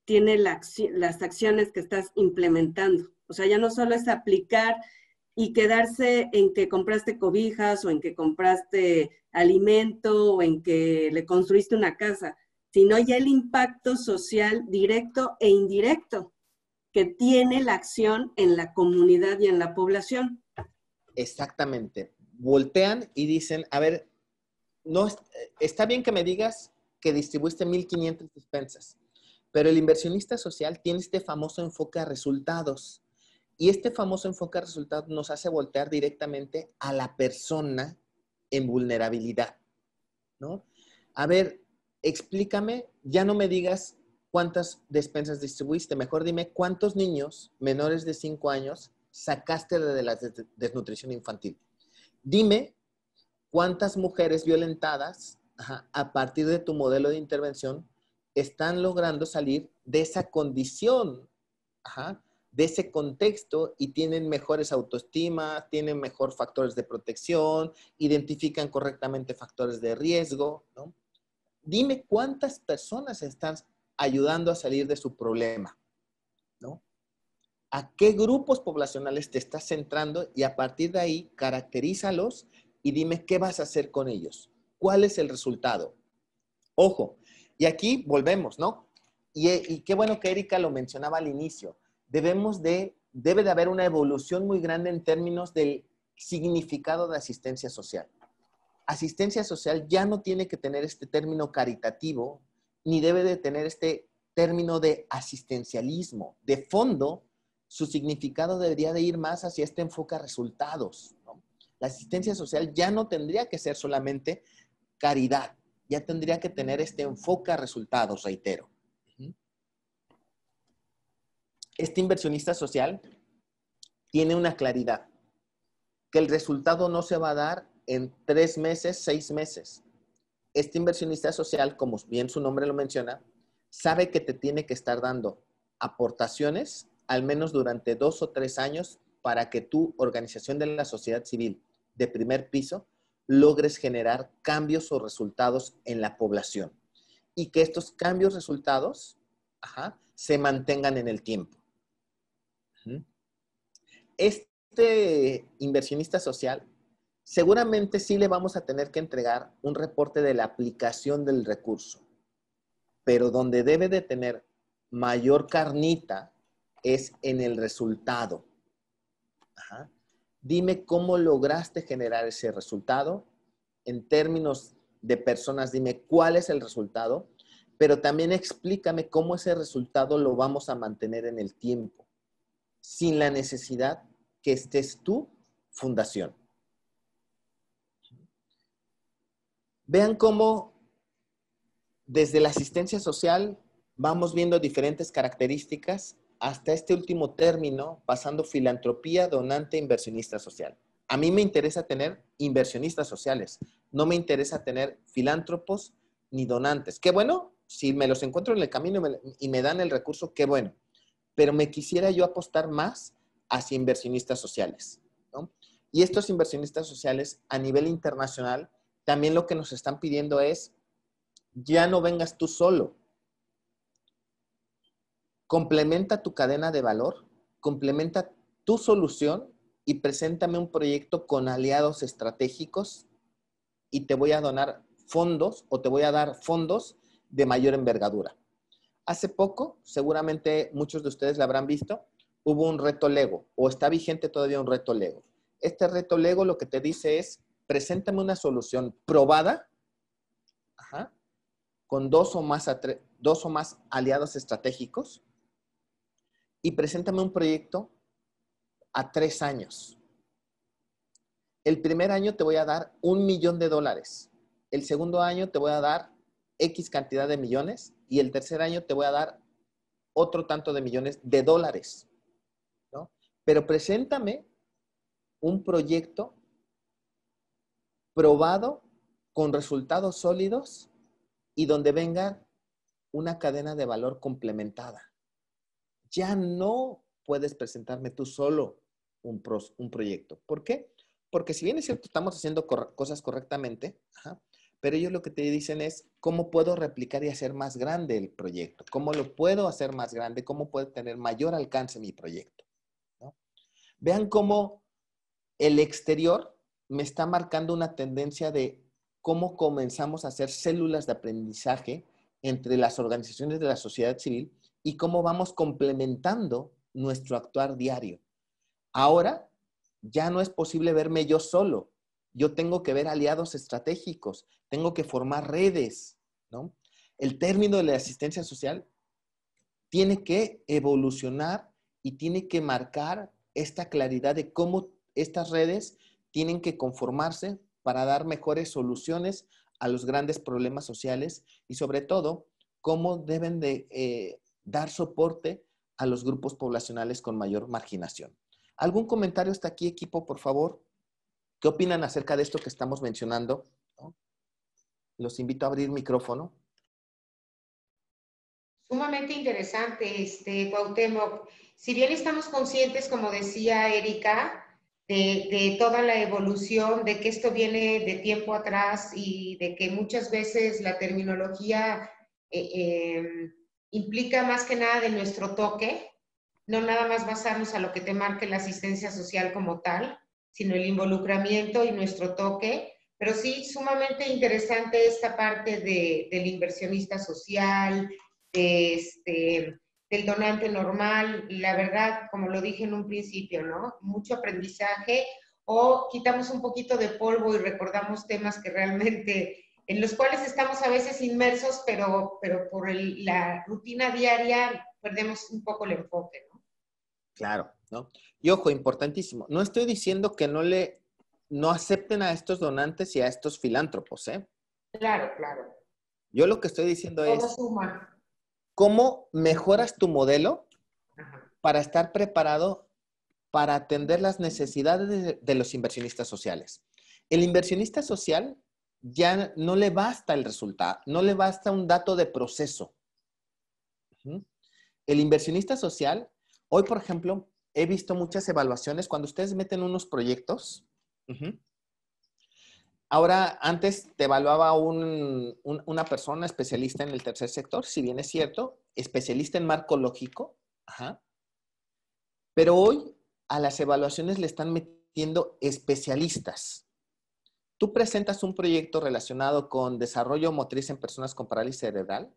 tiene las acciones que estás implementando. O sea, ya no solo es aplicar y quedarse en que compraste cobijas o en que compraste alimento o en que le construiste una casa, sino ya el impacto social directo e indirecto que tiene la acción en la comunidad y en la población. Exactamente. Voltean y dicen, a ver, no, está bien que me digas que distribuiste 1,500 despensas, pero el inversionista social tiene este famoso enfoque a resultados. Y este famoso enfoque a resultados nos hace voltear directamente a la persona en vulnerabilidad, ¿no? A ver, explícame, ya no me digas cuántas despensas distribuiste, mejor dime cuántos niños menores de 5 años sacaste de la desnutrición infantil. Dime cuántas mujeres violentadas, a partir de tu modelo de intervención, están logrando salir de esa condición, de ese contexto y tienen mejores autoestima, tienen mejor factores de protección, identifican correctamente factores de riesgo, ¿no? Dime cuántas personas estás ayudando a salir de su problema, ¿no? ¿A qué grupos poblacionales te estás centrando? Y a partir de ahí, caracterízalos y dime qué vas a hacer con ellos. ¿Cuál es el resultado? Ojo, y aquí volvemos, ¿no? Y qué bueno que Erika lo mencionaba al inicio. Debe de haber una evolución muy grande en términos del significado de asistencia social. Asistencia social ya no tiene que tener este término caritativo, ni debe de tener este término de asistencialismo. De fondo, su significado debería de ir más hacia este enfoque a resultados, ¿no? La asistencia social ya no tendría que ser solamente caridad, ya tendría que tener este enfoque a resultados, reitero. Este inversionista social tiene una claridad, que el resultado no se va a dar en 3 meses, 6 meses. Este inversionista social, como bien su nombre lo menciona, sabe que te tiene que estar dando aportaciones al menos durante 2 o 3 años para que tu organización de la sociedad civil de primer piso logres generar cambios o resultados en la población y que estos cambios, resultados, se mantengan en el tiempo. Este inversionista social seguramente sí le vamos a tener que entregar un reporte de la aplicación del recurso, pero donde debe de tener mayor carnita es en el resultado. Dime cómo lograste generar ese resultado. En términos de personas, dime cuál es el resultado, pero también explícame cómo ese resultado lo vamos a mantener en el tiempo, sin la necesidad que estés tu fundación. Vean cómo desde la asistencia social vamos viendo diferentes características hasta este último término, pasando filantropía, donante, inversionista social. A mí me interesa tener inversionistas sociales, no me interesa tener filántropos ni donantes. Qué bueno, si me los encuentro en el camino y me dan el recurso, qué bueno. Pero me quisiera yo apostar más hacia inversionistas sociales, ¿no? Y estos inversionistas sociales a nivel internacional también lo que nos están pidiendo es, ya no vengas tú solo. Complementa tu cadena de valor, complementa tu solución y preséntame un proyecto con aliados estratégicos y te voy a donar fondos o te voy a dar fondos de mayor envergadura. Hace poco, seguramente muchos de ustedes lo habrán visto, hubo un reto Lego o está vigente todavía un reto Lego. Este reto Lego lo que te dice es, preséntame una solución probada, con 2 o más aliados estratégicos y preséntame un proyecto a 3 años. El primer año te voy a dar $1,000,000. El segundo año te voy a dar X cantidad de millones y el tercer año te voy a dar otro tanto de millones de dólares, ¿no? Pero preséntame un proyecto probado con resultados sólidos y donde venga una cadena de valor complementada. Ya no puedes presentarme tú solo un proyecto. ¿Por qué? Porque si bien es cierto, estamos haciendo cosas correctamente, pero ellos lo que te dicen es, ¿cómo puedo replicar y hacer más grande el proyecto? ¿Cómo lo puedo hacer más grande? ¿Cómo puede tener mayor alcance mi proyecto? ¿No? Vean cómo el exterior me está marcando una tendencia de cómo comenzamos a hacer células de aprendizaje entre las organizaciones de la sociedad civil y cómo vamos complementando nuestro actuar diario. Ahora ya no es posible verme yo solo. Yo tengo que ver aliados estratégicos, tengo que formar redes, ¿no? El término de la asistencia social tiene que evolucionar y tiene que marcar esta claridad de cómo estas redes tienen que conformarse para dar mejores soluciones a los grandes problemas sociales y sobre todo cómo deben de dar soporte a los grupos poblacionales con mayor marginación. ¿Algún comentario hasta aquí, equipo, por favor? ¿Qué opinan acerca de esto que estamos mencionando? ¿No? Los invito a abrir micrófono. Sumamente interesante, Cuauhtémoc. Si bien estamos conscientes, como decía Erika, de toda la evolución, de que esto viene de tiempo atrás y de que muchas veces la terminología implica más que nada de nuestro toque, no nada más basarnos a lo que te marque la asistencia social como tal, sino el involucramiento y nuestro toque. Pero sí, sumamente interesante esta parte del inversionista social, del donante normal. La verdad, como lo dije en un principio, ¿no? Mucho aprendizaje, o quitamos un poquito de polvo y recordamos temas que realmente, en los cuales estamos a veces inmersos, pero por la rutina diaria perdemos un poco el enfoque, ¿no? Claro, ¿no? Y ojo, importantísimo, no estoy diciendo que no acepten a estos donantes y a estos filántropos, ¿eh? Claro, claro. Yo lo que estoy diciendo Todo es, suma. ¿cómo mejoras tu modelo Ajá. para estar preparado para atender las necesidades de los inversionistas sociales? El inversionista social ya no le basta el resultado, no le basta un dato de proceso. El inversionista social, hoy por ejemplo, he visto muchas evaluaciones cuando ustedes meten unos proyectos. Ahora, antes te evaluaba una persona especialista en el tercer sector, si bien es cierto, especialista en marco lógico, pero hoy a las evaluaciones le están metiendo especialistas. Tú presentas un proyecto relacionado con desarrollo motriz en personas con parálisis cerebral,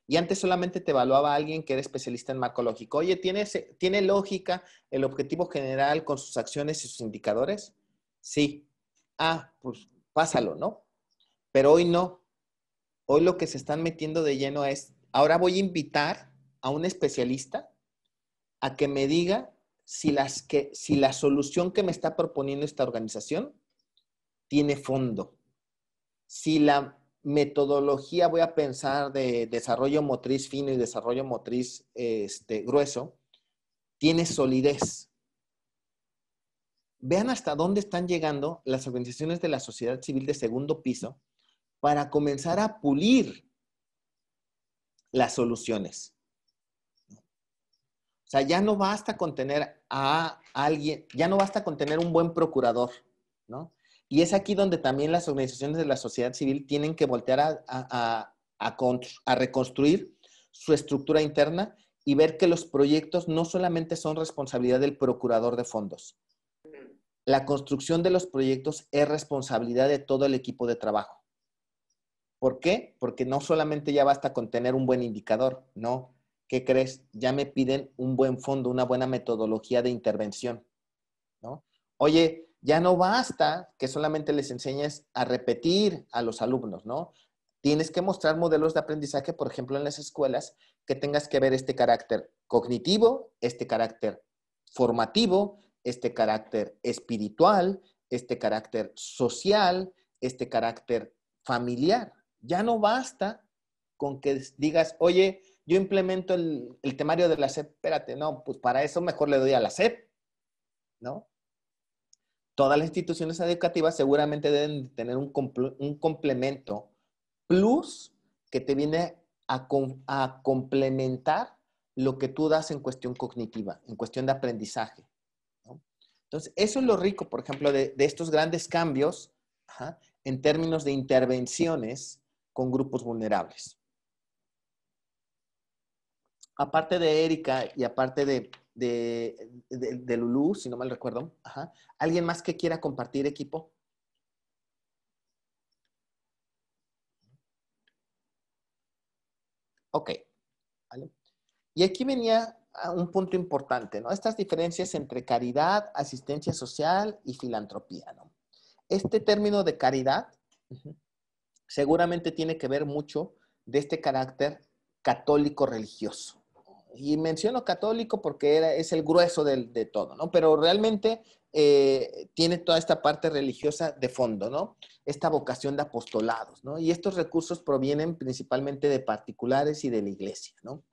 y antes solamente te evaluaba a alguien que era especialista en marco lógico. Oye, ¿tiene lógica el objetivo general con sus acciones y sus indicadores? Sí. Pues pásalo, ¿no? Pero hoy no. Hoy lo que se están metiendo de lleno es, ahora voy a invitar a un especialista a que me diga si la solución que me está proponiendo esta organización tiene fondo. Si la metodología, voy a pensar de desarrollo motriz fino y desarrollo motriz grueso, tiene solidez. Vean hasta dónde están llegando las organizaciones de la sociedad civil de segundo piso para comenzar a pulir las soluciones. O sea, ya no basta con tener a alguien, ya no basta con tener un buen procurador, ¿no? Y es aquí donde también las organizaciones de la sociedad civil tienen que voltear a reconstruir su estructura interna y ver que los proyectos no solamente son responsabilidad del procurador de fondos. La construcción de los proyectos es responsabilidad de todo el equipo de trabajo. ¿Por qué? Porque no solamente ya basta con tener un buen indicador, no. ¿Qué crees? Ya me piden un buen fondo, una buena metodología de intervención, ¿no? Oye, ya no basta que solamente les enseñes a repetir a los alumnos, ¿no? Tienes que mostrar modelos de aprendizaje, por ejemplo, en las escuelas, que tengas que ver este carácter cognitivo, este carácter formativo, este carácter espiritual, este carácter social, este carácter familiar. Ya no basta con que digas, oye, yo implemento el temario de la SEP. Espérate, no, pues para eso mejor le doy a la SEP, ¿no? Todas las instituciones educativas seguramente deben tener un complemento plus que te viene a complementar lo que tú das en cuestión cognitiva, en cuestión de aprendizaje, ¿no? Entonces, eso es lo rico, por ejemplo, de estos grandes cambios, ajá, en términos de intervenciones con grupos vulnerables. Aparte de Erika y aparte de Lulú, si no mal recuerdo, ajá, ¿alguien más que quiera compartir, equipo? Ok, ¿vale? Y aquí venía un punto importante, ¿no? Estas diferencias entre caridad, asistencia social y filantropía, ¿no? Este término de caridad seguramente tiene que ver mucho de este carácter católico religioso. Y menciono católico porque es el grueso de todo, ¿no? Pero realmente tiene toda esta parte religiosa de fondo, ¿no? Esta vocación de apostolados, ¿no? Y estos recursos provienen principalmente de particulares y de la iglesia, ¿no?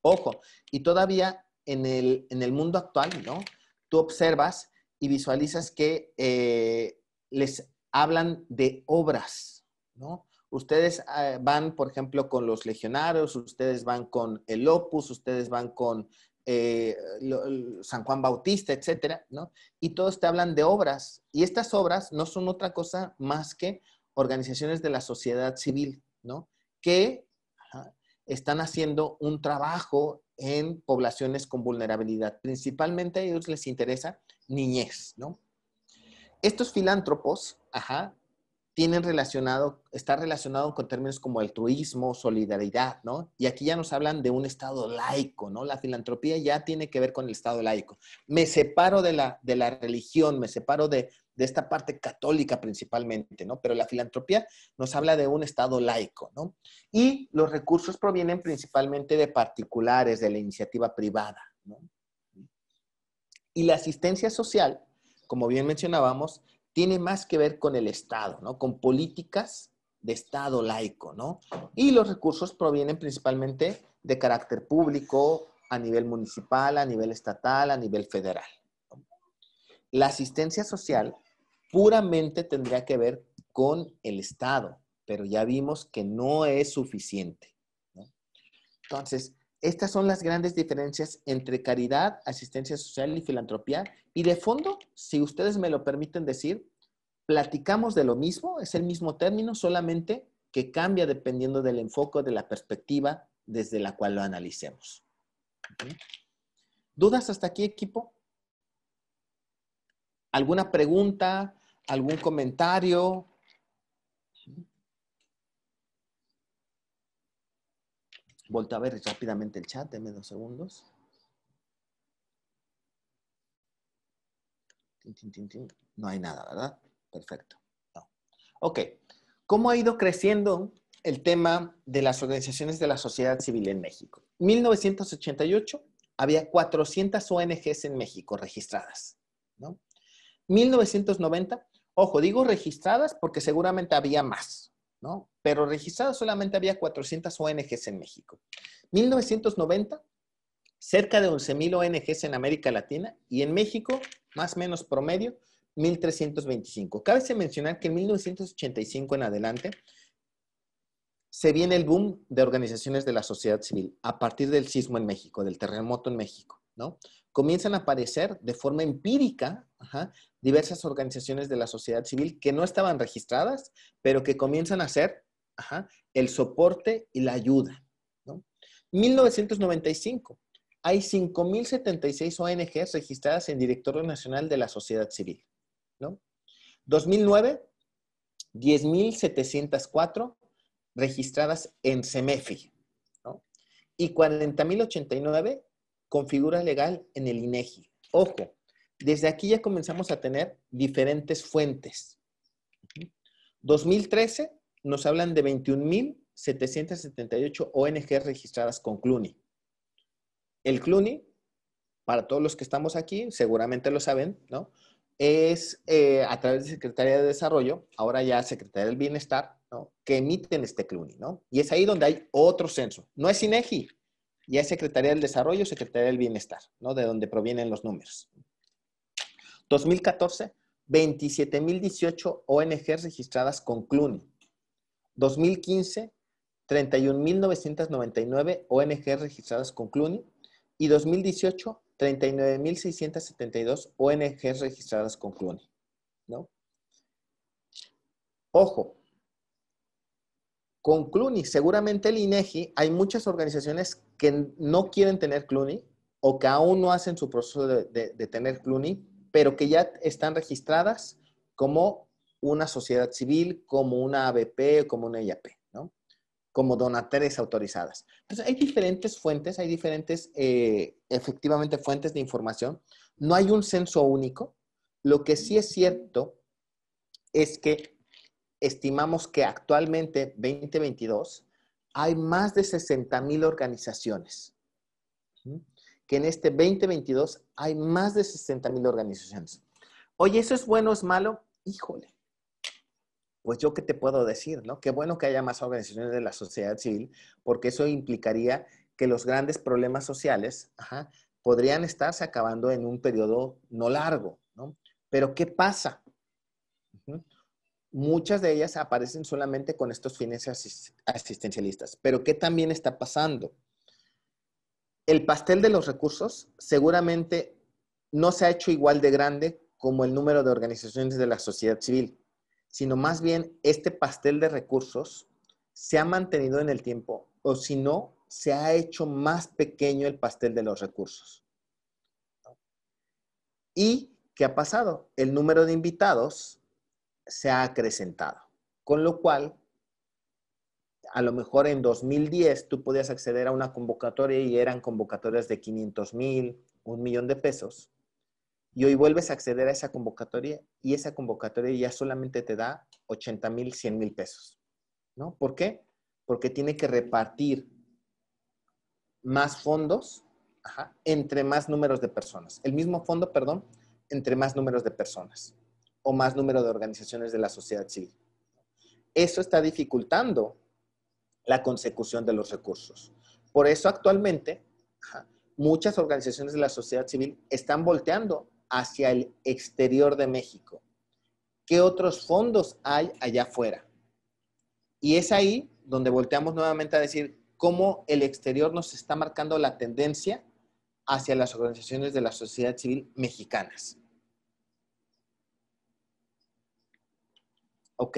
Ojo, y todavía en el mundo actual, ¿no? Tú observas y visualizas que les hablan de obras, ¿no? Ustedes van, por ejemplo, con los legionarios, ustedes van con el Opus, ustedes van con San Juan Bautista, etcétera, ¿no? Y todos te hablan de obras. Y estas obras no son otra cosa más que organizaciones de la sociedad civil, ¿no? Que están haciendo un trabajo en poblaciones con vulnerabilidad. Principalmente a ellos les interesa niñez, ¿no? Estos filántropos, está relacionado con términos como altruismo, solidaridad, ¿no? Y aquí ya nos hablan de un Estado laico, ¿no? La filantropía ya tiene que ver con el Estado laico. Me separo de la religión, me separo de esta parte católica principalmente, ¿no? Pero la filantropía nos habla de un Estado laico, ¿no? Y los recursos provienen principalmente de particulares, de la iniciativa privada, ¿no? Y la asistencia social, como bien mencionábamos, tiene más que ver con el Estado, ¿no? Con políticas de Estado laico, ¿no? Y los recursos provienen principalmente de carácter público, a nivel municipal, a nivel estatal, a nivel federal, ¿no? La asistencia social puramente tendría que ver con el Estado, pero ya vimos que no es suficiente, ¿no? Entonces, estas son las grandes diferencias entre caridad, asistencia social y filantropía. Y de fondo, si ustedes me lo permiten decir, platicamos de lo mismo, es el mismo término, solamente que cambia dependiendo del enfoque, de la perspectiva desde la cual lo analicemos. ¿Dudas hasta aquí, equipo? ¿Alguna pregunta? ¿Algún comentario? Volto a ver rápidamente el chat, denme 2 segundos. No hay nada, ¿verdad? Perfecto. No. Ok. ¿Cómo ha ido creciendo el tema de las organizaciones de la sociedad civil en México? En 1988 había 400 ONGs en México registradas, ¿no? 1990, ojo, digo registradas porque seguramente había más, ¿no? Pero registradas solamente había 400 ONGs en México. 1990, cerca de 11,000 ONGs en América Latina y en México, más o menos promedio, 1,325. Cabe mencionar que en 1985 en adelante se viene el boom de organizaciones de la sociedad civil a partir del sismo en México, del terremoto en México, ¿no? Comienzan a aparecer de forma empírica diversas organizaciones de la sociedad civil que no estaban registradas, pero que comienzan a hacer el soporte y la ayuda, ¿no? 1995, hay 5,076 ONGs registradas en Directorio Nacional de la Sociedad Civil, ¿no? 2009, 10,704 registradas en CEMEFI, ¿no? Y 40,089 con figura legal en el INEGI. Ojo, desde aquí ya comenzamos a tener diferentes fuentes. 2013, nos hablan de 21,778 ONGs registradas con CLUNY. El CLUNY, para todos los que estamos aquí, seguramente lo saben, ¿no? Es a través de Secretaría de Desarrollo, ahora ya Secretaría del Bienestar, ¿no? Que emiten este CLUNY, ¿no? Y es ahí donde hay otro censo. No es INEGI, ya es Secretaría del Desarrollo, Secretaría del Bienestar, ¿no? De donde provienen los números. 2014, 27,018 ONGs registradas con CLUNY. 2015, 31,999 ONGs registradas con CLUNY. Y 2018, 39,672 ONGs registradas con CLUNY, ¿no? Ojo, con CLUNY, seguramente el INEGI, hay muchas organizaciones que no quieren tener CLUNY o que aún no hacen su proceso de tener CLUNY, pero que ya están registradas como una sociedad civil, como una ABP, como una IAP, ¿no? Como donatarias autorizadas. Entonces, hay diferentes fuentes, hay diferentes, efectivamente, fuentes de información. No hay un censo único. Lo que sí es cierto es que estimamos que actualmente, 2022, hay más de 60,000 organizaciones. Que en este 2022 hay más de 60,000 organizaciones. Oye, ¿eso es bueno o es malo? Híjole. Pues yo qué te puedo decir, ¿no? Qué bueno que haya más organizaciones de la sociedad civil, porque eso implicaría que los grandes problemas sociales podrían estarse acabando en un periodo no largo, ¿no? Pero ¿qué pasa? Muchas de ellas aparecen solamente con estos fines asistencialistas. Pero ¿qué también está pasando? El pastel de los recursos seguramente no se ha hecho igual de grande como el número de organizaciones de la sociedad civil, sino más bien este pastel de recursos se ha mantenido en el tiempo, o si no, se ha hecho más pequeño el pastel de los recursos. ¿Y qué ha pasado? El número de invitados se ha acrecentado, con lo cual, a lo mejor en 2010 tú podías acceder a una convocatoria y eran convocatorias de 500,000, 1,000,000 de pesos. Y hoy vuelves a acceder a esa convocatoria y esa convocatoria ya solamente te da 80,000, 100,000 pesos, ¿no? ¿Por qué? Porque tiene que repartir más fondos entre más números de personas. El mismo fondo, perdón, entre más números de personas o más número de organizaciones de la sociedad civil. Eso está dificultando la consecución de los recursos. Por eso actualmente muchas organizaciones de la sociedad civil están volteando hacia el exterior de México. ¿Qué otros fondos hay allá afuera? Y es ahí donde volteamos nuevamente a decir cómo el exterior nos está marcando la tendencia hacia las organizaciones de la sociedad civil mexicanas. ¿Ok?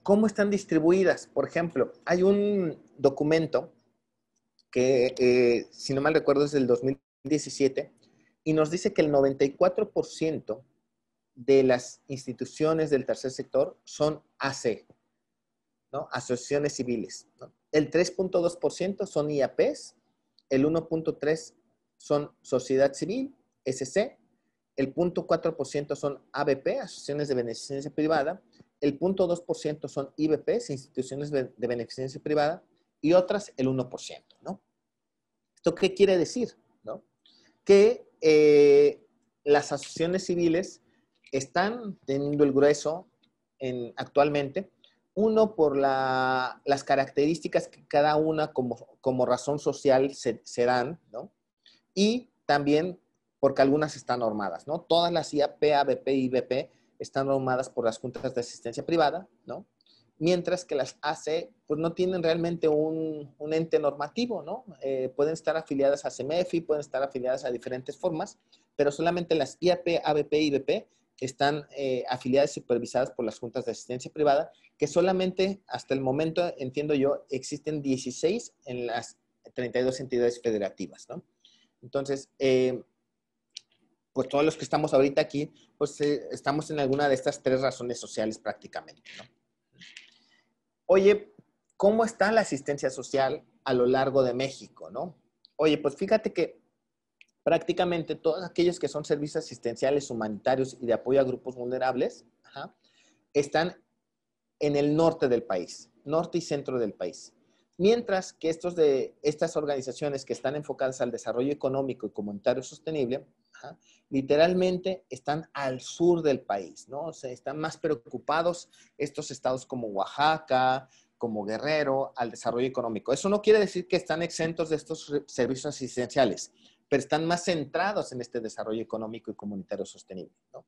¿Cómo están distribuidas? Por ejemplo, hay un documento que, si no mal recuerdo, es del 2017, y nos dice que el 94% de las instituciones del tercer sector son AC, ¿no? Asociaciones civiles, ¿no? El 3.2% son IAPs, el 1.3% son sociedad civil, SC, el 0.4% son ABP, asociaciones de beneficencia privada, el 0.2% son IBPs, instituciones de beneficencia privada, y otras el 1%, ¿no? ¿Esto qué quiere decir? ¿No? Que las asociaciones civiles están teniendo el grueso actualmente, uno por las características que cada una como razón social se dan, ¿no? Y también porque algunas están normadas, ¿no? Todas las IAP, ABP y IBP están normadas por las juntas de asistencia privada, ¿no? Mientras que las AC pues no tienen realmente un ente normativo, ¿no? Pueden estar afiliadas a CEMEFI, pueden estar afiliadas a diferentes formas, pero solamente las IAP, ABP y IBP están afiliadas y supervisadas por las juntas de asistencia privada, que solamente hasta el momento, entiendo yo, existen 16 en las 32 entidades federativas, ¿no? Entonces, pues todos los que estamos ahorita aquí, pues estamos en alguna de estas tres razones sociales prácticamente, ¿no? Oye, ¿cómo está la asistencia social a lo largo de México, no? Oye, pues fíjate que prácticamente todos aquellos que son servicios asistenciales, humanitarios y de apoyo a grupos vulnerables, están en el norte del país, norte y centro del país. Mientras que estas organizaciones que están enfocadas al desarrollo económico y comunitario sostenible, literalmente están al sur del país, ¿no? O sea, están más preocupados estos estados como Oaxaca, como Guerrero, al desarrollo económico. Eso no quiere decir que están exentos de estos servicios asistenciales, pero están más centrados en este desarrollo económico y comunitario sostenible, ¿no?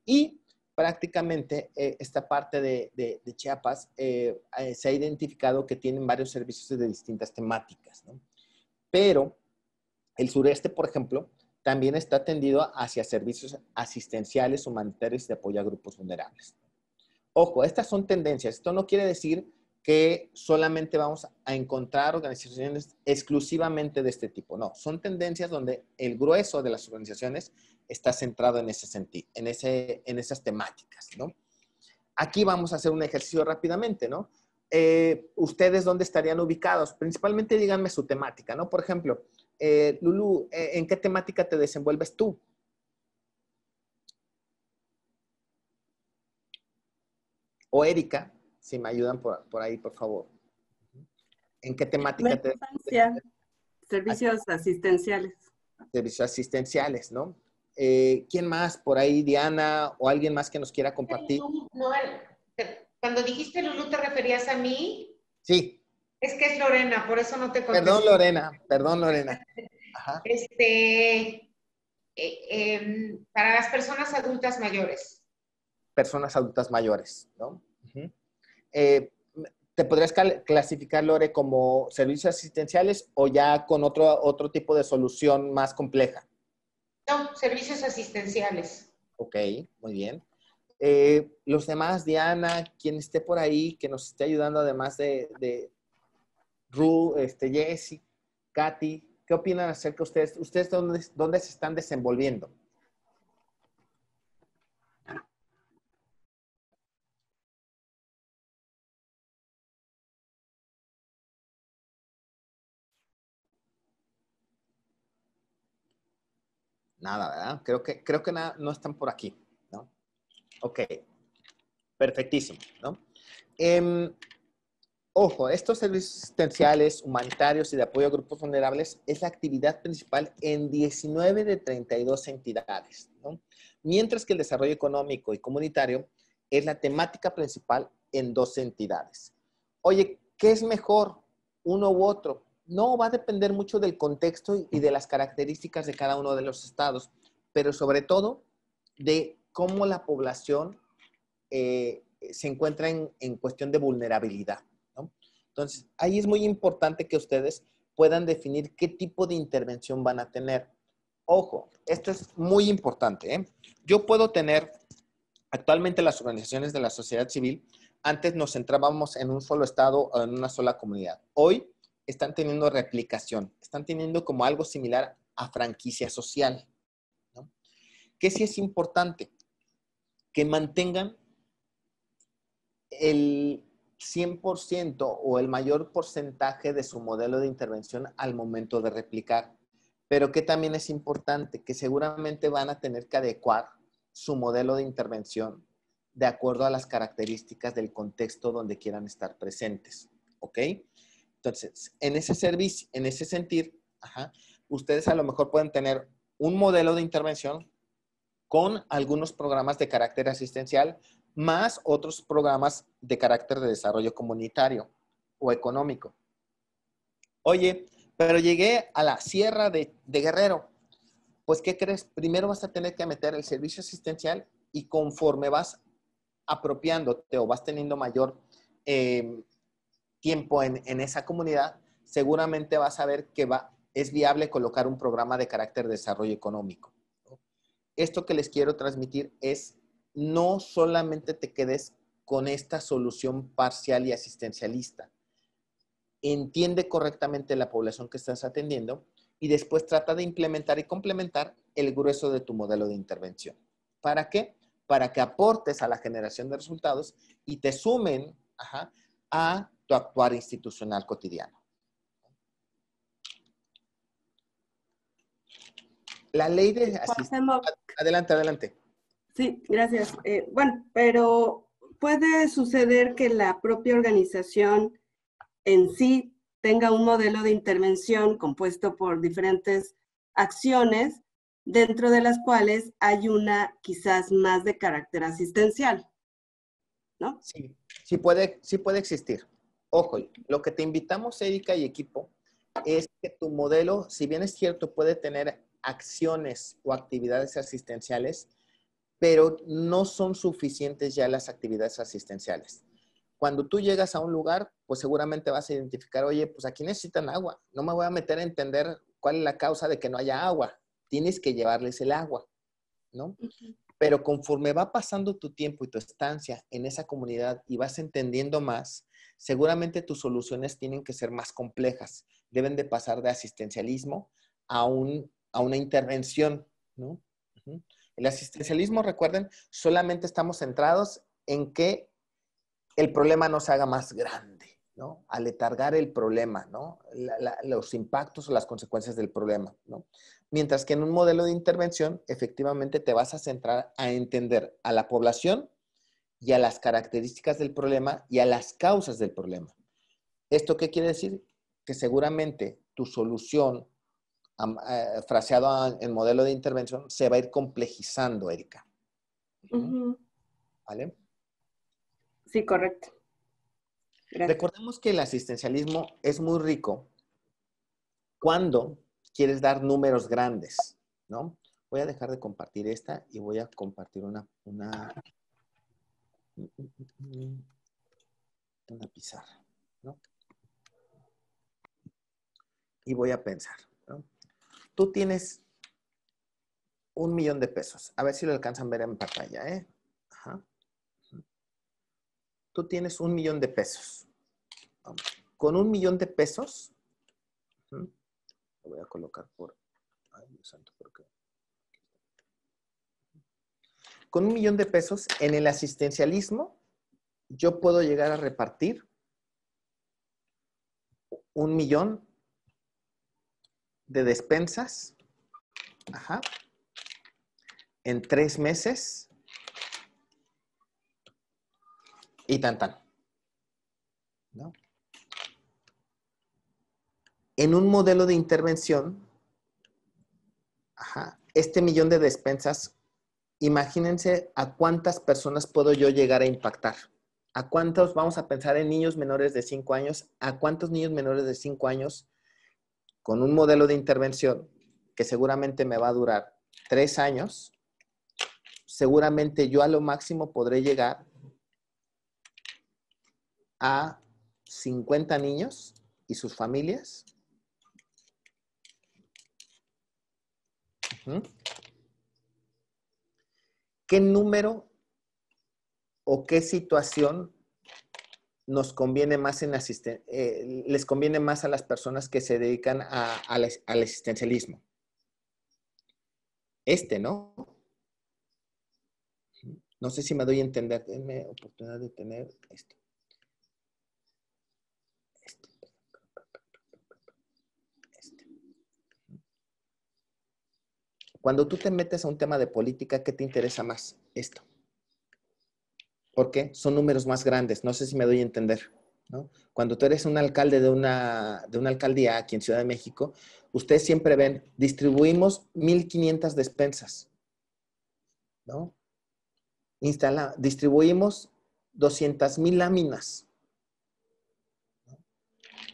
Y prácticamente esta parte de Chiapas se ha identificado que tienen varios servicios de distintas temáticas, ¿no? Pero el sureste, por ejemplo, también está tendido hacia servicios asistenciales, humanitarios y de apoyo a grupos vulnerables. Ojo, estas son tendencias. Esto no quiere decir que solamente vamos a encontrar organizaciones exclusivamente de este tipo. No, son tendencias donde el grueso de las organizaciones está centrado en ese sentido, en esas temáticas, ¿no? Aquí vamos a hacer un ejercicio rápidamente, ¿no? ¿Ustedes dónde estarían ubicados? Principalmente díganme su temática, ¿no? Por ejemplo, Lulu, ¿en qué temática te desenvuelves tú? O Erika, si me ayudan por ahí, por favor. ¿En qué temática te desenvuelves? Servicios asistenciales. Servicios asistenciales, ¿no? ¿Quién más? Por ahí, Diana, o alguien más que nos quiera compartir. No, cuando dijiste Lulu, ¿te referías a mí? Sí. Es que es Lorena, por eso no te contesté. Perdón, Lorena. Ajá. Para las personas adultas mayores. Personas adultas mayores, ¿no? Uh-huh. ¿Te podrías clasificar, Lore, como servicios asistenciales o ya con otro tipo de solución más compleja? No, servicios asistenciales. Ok, muy bien. Los demás, Diana, quien esté por ahí, que nos esté ayudando, además de Ru, Jessy, Katy, ¿qué opinan acerca de ustedes? ¿Ustedes dónde se están desenvolviendo? Nada, ¿verdad? Creo que no están por aquí, ¿no? Ok, perfectísimo, ¿no? Ojo, estos servicios asistenciales, humanitarios y de apoyo a grupos vulnerables es la actividad principal en 19 de 32 entidades, ¿no? Mientras que el desarrollo económico y comunitario es la temática principal en 12 entidades. Oye, ¿qué es mejor, uno u otro? No, va a depender mucho del contexto y de las características de cada uno de los estados, pero sobre todo de cómo la población se encuentra en cuestión de vulnerabilidad, ¿no? Entonces, ahí es muy importante que ustedes puedan definir qué tipo de intervención van a tener. Ojo, esto es muy importante, ¿eh? Yo puedo tener, actualmente las organizaciones de la sociedad civil, antes nos centrábamos en un solo estado o en una sola comunidad. Hoy están teniendo replicación, están teniendo como algo similar a franquicia social, ¿no? Que sí es importante que mantengan el 100% o el mayor porcentaje de su modelo de intervención al momento de replicar. Pero que también es importante que seguramente van a tener que adecuar su modelo de intervención de acuerdo a las características del contexto donde quieran estar presentes. ¿Ok? Entonces, en ese servicio, en ese sentir, ustedes a lo mejor pueden tener un modelo de intervención con algunos programas de carácter asistencial, más otros programas de carácter de desarrollo comunitario o económico. Oye, pero llegué a la Sierra de Guerrero. Pues, ¿qué crees? Primero vas a tener que meter el servicio asistencial y conforme vas apropiándote o vas teniendo mayor tiempo en esa comunidad, seguramente vas a ver que es viable colocar un programa de carácter de desarrollo económico. Esto que les quiero transmitir es no solamente te quedes con esta solución parcial y asistencialista. Entiende correctamente la población que estás atendiendo y después trata de implementar y complementar el grueso de tu modelo de intervención. ¿Para qué? Para que aportes a la generación de resultados y te sumen a tu actuar institucional cotidiano. La ley de asistencia... Adelante. Sí, gracias. Bueno, pero puede suceder que la propia organización en sí tenga un modelo de intervención compuesto por diferentes acciones, dentro de las cuales hay una quizás más de carácter asistencial, ¿no? Sí, sí puede existir. Ojo, lo que te invitamos, Erika y equipo, es que tu modelo, si bien es cierto, puede tener acciones o actividades asistenciales, pero no son suficientes ya las actividades asistenciales. Cuando tú llegas a un lugar, pues seguramente vas a identificar, oye, pues aquí necesitan agua. No me voy a meter a entender cuál es la causa de que no haya agua. Tienes que llevarles el agua, ¿no? Pero conforme va pasando tu tiempo y tu estancia en esa comunidad y vas entendiendo más, seguramente tus soluciones tienen que ser más complejas. Deben de pasar de asistencialismo a una intervención, ¿no? El asistencialismo, recuerden, solamente estamos centrados en que el problema no se haga más grande, ¿no? Aletargar el problema, ¿no? Los impactos o las consecuencias del problema, ¿no? Mientras que en un modelo de intervención, efectivamente te vas a centrar a entender a la población y a las características del problema y a las causas del problema. ¿Esto qué quiere decir? Que seguramente tu solución, fraseado en modelo de intervención, se va a ir complejizando, Erika. ¿Vale? Sí, correcto. Gracias. Recordemos que el asistencialismo es muy rico cuando quieres dar números grandes, ¿no? Voy a dejar de compartir esta y voy a compartir una pizarra, ¿no? Y voy a pensar, ¿no? Tú tienes $1,000,000 de pesos. A ver si lo alcanzan a ver en pantalla, ¿eh? Ajá. Tú tienes $1,000,000 de pesos. Con $1,000,000 de pesos, lo voy a colocar por... Ay, Dios santo, ¿por qué? Con $1,000,000 de pesos en el asistencialismo, yo puedo llegar a repartir 1,000,000 de despensas, ajá, en 3 meses y tan, ¿no? En un modelo de intervención, ajá, este 1,000,000 de despensas, imagínense a cuántas personas puedo yo llegar a impactar. ¿A cuántos? Vamos a pensar en niños menores de 5 años. ¿A cuántos niños menores de 5 años con un modelo de intervención que seguramente me va a durar 3 años? Seguramente yo a lo máximo podré llegar a 50 niños y sus familias. ¿Qué número o qué situación nos conviene más les conviene más a las personas que se dedican al asistencialismo? ¿No? No sé si me doy a entender. Denme oportunidad de tener esto. Cuando tú te metes a un tema de política, ¿qué te interesa más? Esto. ¿Por qué? Son números más grandes. No sé si me doy a entender, ¿no? Cuando tú eres un alcalde de una alcaldía aquí en Ciudad de México, ustedes siempre ven, distribuimos 1,500 despensas, ¿no? Distribuimos 200,000 láminas, ¿no?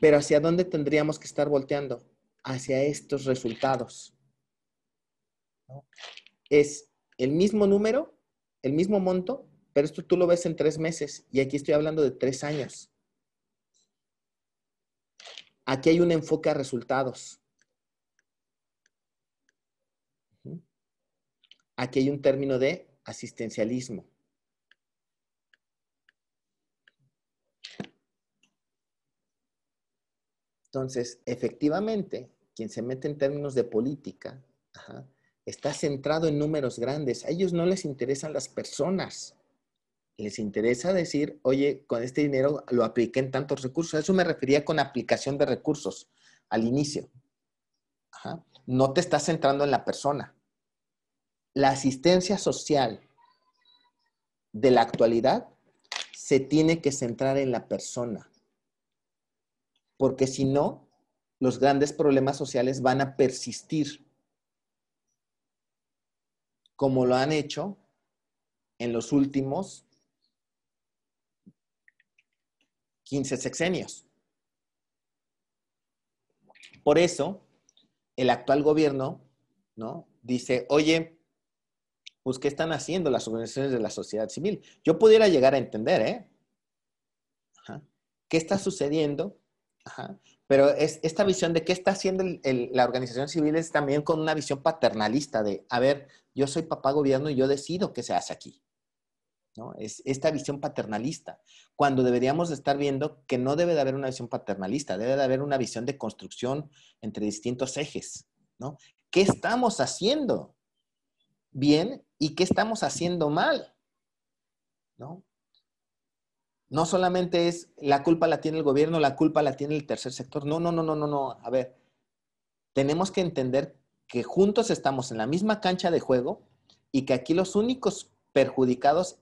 Pero ¿hacia dónde tendríamos que estar volteando? Hacia estos resultados, ¿no? Es el mismo número, el mismo monto, pero esto tú lo ves en 3 meses y aquí estoy hablando de 3 años. Aquí hay un enfoque a resultados. Aquí hay un término de asistencialismo. Entonces, efectivamente, quien se mete en términos de política, está centrado en números grandes. A ellos no les interesan las personas. Les interesa decir, oye, con este dinero lo apliqué en tantos recursos. A eso me refería con aplicación de recursos al inicio. No te estás centrando en la persona. La asistencia social de la actualidad se tiene que centrar en la persona, porque si no, los grandes problemas sociales van a persistir, como lo han hecho en los últimos 15 sexenios. Por eso, el actual gobierno, ¿no?, dice, oye, pues, ¿qué están haciendo las organizaciones de la sociedad civil? Yo pudiera llegar a entender, ¿eh? Ajá. ¿Qué está sucediendo? Ajá. Pero es esta visión de qué está haciendo la organización civil es también con una visión paternalista de, a ver, yo soy papá gobierno y yo decido qué se hace aquí, ¿no? Es esta visión paternalista, cuando deberíamos estar viendo que no debe de haber una visión paternalista, debe de haber una visión de construcción entre distintos ejes, ¿no? ¿Qué estamos haciendo bien y qué estamos haciendo mal? ¿No? No solamente es la culpa la tiene el gobierno, la culpa la tiene el tercer sector. No, no, no, no, no, no. A ver, tenemos que entender que juntos estamos en la misma cancha de juego y que aquí los únicos perjudicados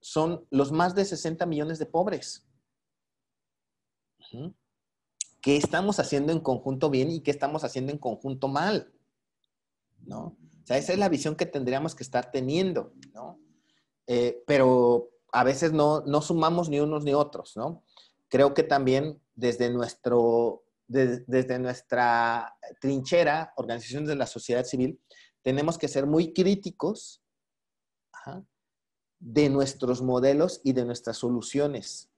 son los más de 60 millones de pobres. ¿Qué estamos haciendo en conjunto bien y qué estamos haciendo en conjunto mal? ¿No? O sea, esa es la visión que tendríamos que estar teniendo, ¿no? Pero a veces no sumamos ni unos ni otros, ¿no? Creo que también desde nuestra trinchera, organizaciones de la sociedad civil, tenemos que ser muy críticos, ajá, de nuestros modelos y de nuestras soluciones.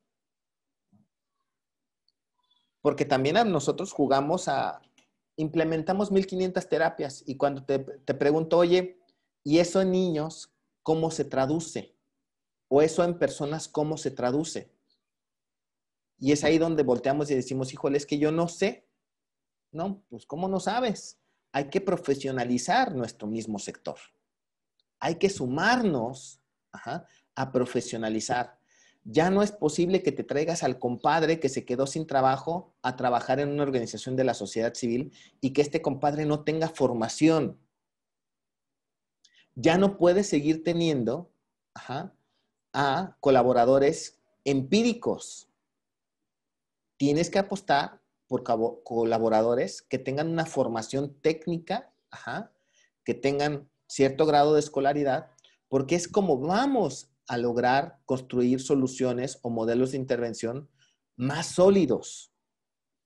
Porque también nosotros implementamos 1500 terapias y cuando te pregunto, oye, ¿y eso en niños cómo se traduce? ¿O eso en personas cómo se traduce? Y es ahí donde volteamos y decimos, híjole, es que yo no sé. No, pues ¿cómo no sabes? Hay que profesionalizar nuestro mismo sector. Hay que sumarnos, ajá, a profesionalizar. Ya no es posible que te traigas al compadre que se quedó sin trabajo a trabajar en una organización de la sociedad civil y que este compadre no tenga formación. Ya no puedes seguir teniendo, ajá, a colaboradores empíricos. Tienes que apostar por colaboradores que tengan una formación técnica, ajá, que tengan cierto grado de escolaridad, porque es como vamos a lograr construir soluciones o modelos de intervención más sólidos,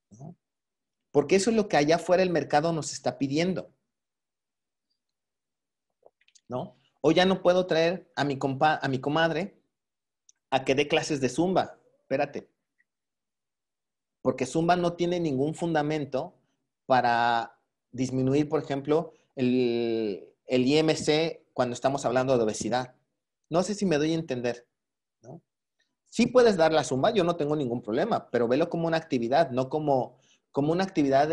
¿no? Porque eso es lo que allá afuera el mercado nos está pidiendo, ¿no? Hoy ya no puedo traer a mi comadre a que dé clases de Zumba. Espérate. Porque Zumba no tiene ningún fundamento para disminuir, por ejemplo, el IMC cuando estamos hablando de obesidad. No sé si me doy a entender, ¿no? Sí puedes dar la Zumba, yo no tengo ningún problema, pero velo como una actividad, no como una actividad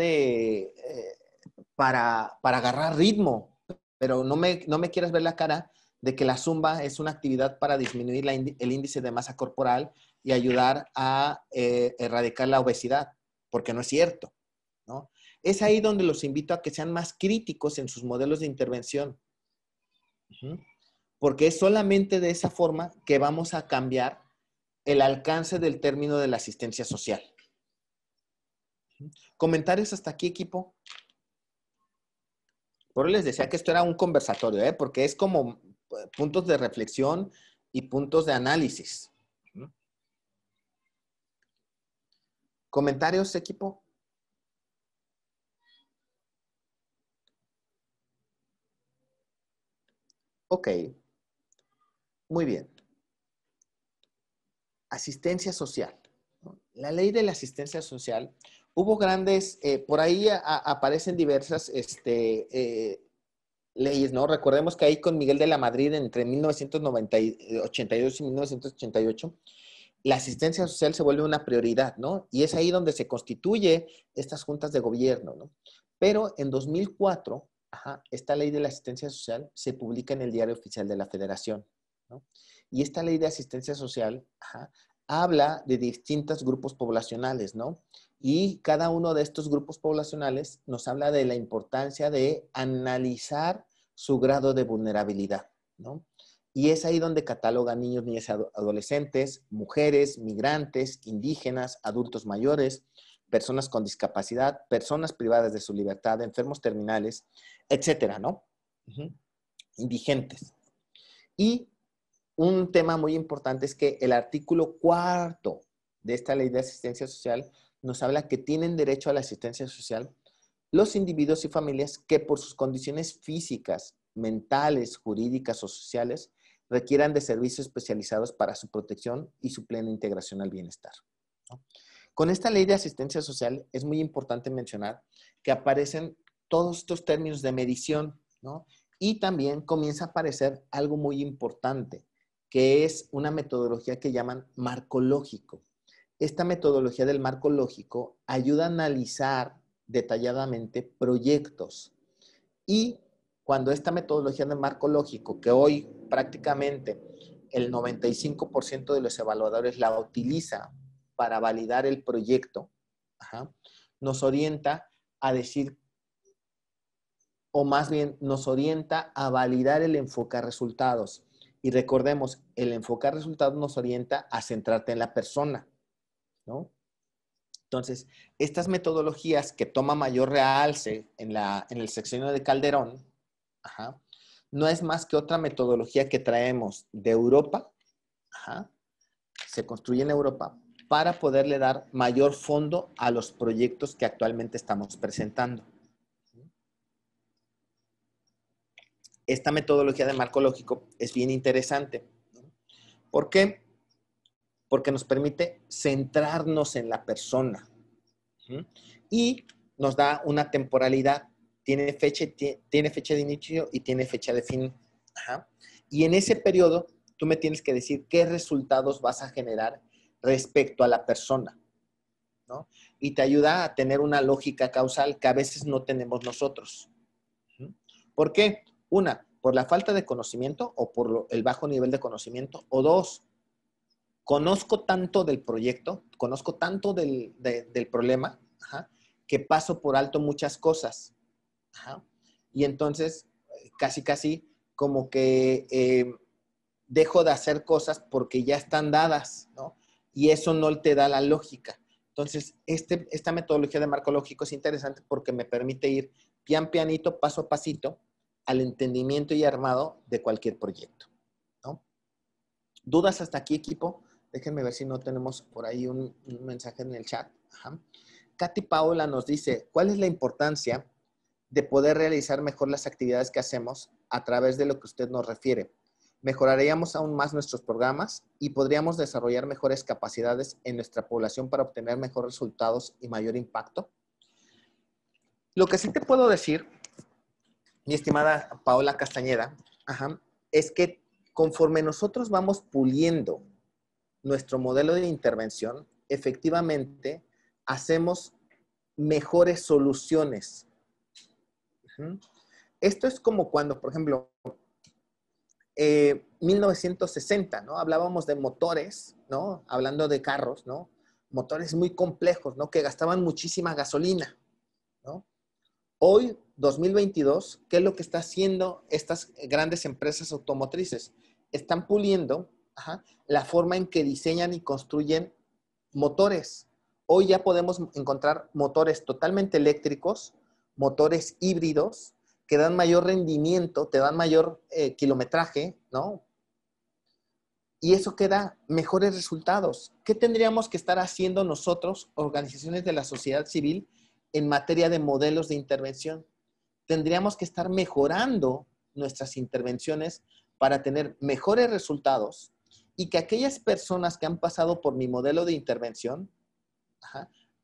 para agarrar ritmo. Pero no me quieras ver la cara de que la Zumba es una actividad para disminuir el índice de masa corporal y ayudar a erradicar la obesidad, porque no es cierto, ¿no? Es ahí donde los invito a que sean más críticos en sus modelos de intervención. Porque es solamente de esa forma que vamos a cambiar el alcance del término de la asistencia social. ¿Comentarios hasta aquí, equipo? Por eso les decía que esto era un conversatorio, ¿eh? Porque es como puntos de reflexión y puntos de análisis. ¿Comentarios, equipo? Ok. Muy bien. Asistencia social. La ley de la asistencia social, hubo grandes, por ahí aparecen diversas leyes, ¿no? Recordemos que ahí con Miguel de la Madrid entre 1982 y 1988, la asistencia social se vuelve una prioridad, ¿no? Y es ahí donde se constituye estas juntas de gobierno, ¿no? Pero en 2004, esta ley de la asistencia social se publica en el Diario Oficial de la Federación, ¿no? Y esta ley de asistencia social, habla de distintos grupos poblacionales, ¿no? Y cada uno de estos grupos poblacionales nos habla de la importancia de analizar su grado de vulnerabilidad, ¿no? Y es ahí donde cataloga niños, niñas y adolescentes, mujeres, migrantes, indígenas, adultos mayores, personas con discapacidad, personas privadas de su libertad, enfermos terminales, etcétera, ¿no? Indigentes. Y un tema muy importante es que el artículo 4 de esta ley de asistencia social nos habla que tienen derecho a la asistencia social los individuos y familias que por sus condiciones físicas, mentales, jurídicas o sociales requieran de servicios especializados para su protección y su plena integración al bienestar, ¿no? Con esta ley de asistencia social es muy importante mencionar que aparecen todos estos términos de medición, ¿no? Y también comienza a aparecer algo muy importante, que es una metodología que llaman marco lógico. Esta metodología del marco lógico ayuda a analizar detalladamente proyectos. Y cuando esta metodología del marco lógico, que hoy prácticamente el 95% de los evaluadores la utiliza para validar el proyecto, nos orienta a decir, o más bien nos orienta a validar el enfocar resultados. Y recordemos, el enfocar resultados nos orienta a centrarte en la persona, ¿no? Entonces, estas metodologías que toma mayor realce en el sexenio de Calderón, no es más que otra metodología que traemos de Europa, se construye en Europa, para poderle dar mayor fondo a los proyectos que actualmente estamos presentando. Esta metodología de marco lógico es bien interesante. ¿Por qué? Porque nos permite centrarnos en la persona y nos da una temporalidad. Tiene fecha de inicio y tiene fecha de fin. Y en ese periodo, tú me tienes que decir qué resultados vas a generar respecto a la persona, ¿no? Y te ayuda a tener una lógica causal que a veces no tenemos nosotros. ¿Por qué? Una, por la falta de conocimiento o por el bajo nivel de conocimiento. O dos, conozco tanto del proyecto, conozco tanto del problema, que paso por alto muchas cosas. Y entonces, casi como que dejo de hacer cosas porque ya están dadas, ¿no? Y eso no te da la lógica. Entonces, esta metodología de marco lógico es interesante porque me permite ir pianito, paso a pasito, al entendimiento y armado de cualquier proyecto, ¿no? ¿Dudas hasta aquí, equipo? Déjenme ver si no tenemos por ahí un mensaje en el chat. Katy Paola nos dice, ¿cuál es la importancia de poder realizar mejor las actividades que hacemos a través de lo que usted nos refiere? Mejoraríamos aún más nuestros programas y podríamos desarrollar mejores capacidades en nuestra población para obtener mejores resultados y mayor impacto. Lo que sí te puedo decir, mi estimada Paola Castañeda, es que conforme nosotros vamos puliendo nuestro modelo de intervención, efectivamente hacemos mejores soluciones. Esto es como cuando, por ejemplo, 1960, ¿no? Hablábamos de motores, ¿no? Hablando de carros, ¿no? Motores muy complejos, ¿no? Que gastaban muchísima gasolina, ¿no? Hoy, 2022, ¿qué es lo que está haciendo estas grandes empresas automotrices? Están puliendo la forma en que diseñan y construyen motores. Hoy ya podemos encontrar motores totalmente eléctricos, motores híbridos, que dan mayor rendimiento, te dan mayor kilometraje, ¿no? Y eso que da mejores resultados. ¿Qué tendríamos que estar haciendo nosotros, organizaciones de la sociedad civil, en materia de modelos de intervención? Tendríamos que estar mejorando nuestras intervenciones para tener mejores resultados y que aquellas personas que han pasado por mi modelo de intervención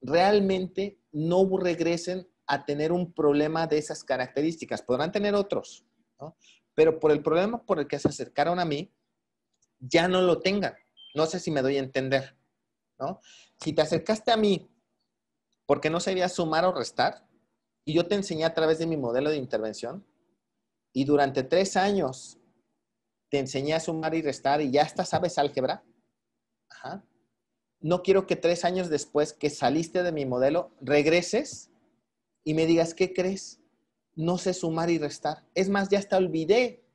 realmente no regresen a tener un problema de esas características. Podrán tener otros, ¿no? Pero por el problema por el que se acercaron a mí, ya no lo tengan. No sé si me doy a entender, ¿no? Si te acercaste a mí porque no sabías sumar o restar, y yo te enseñé a través de mi modelo de intervención, y durante 3 años te enseñé a sumar y restar, y ya hasta sabes álgebra, no quiero que 3 años después que saliste de mi modelo, regreses y me digas, ¿qué crees? No sé sumar y restar. Es más, ya hasta olvidé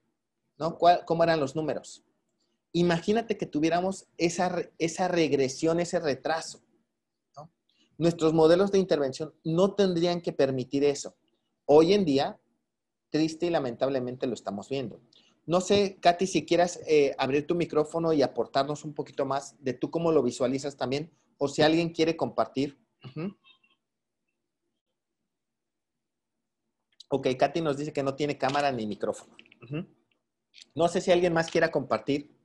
¿no? ¿Cómo eran los números? Imagínate que tuviéramos esa regresión, ese retraso, ¿no? Nuestros modelos de intervención no tendrían que permitir eso. Hoy en día, triste y lamentablemente lo estamos viendo. No sé, Katy, si quieras abrir tu micrófono y aportarnos un poquito más de tú cómo lo visualizas también, o si alguien quiere compartir. Ok, Katy nos dice que no tiene cámara ni micrófono. No sé si alguien más quiera compartir.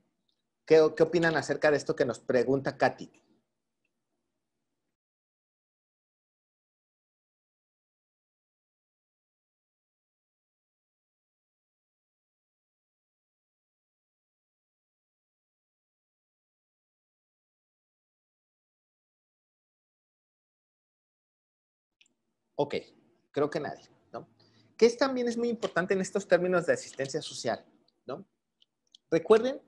¿Qué opinan acerca de esto que nos pregunta Katy? Ok, creo que nadie, ¿no? Que también es muy importante en estos términos de asistencia social, ¿no? Recuerden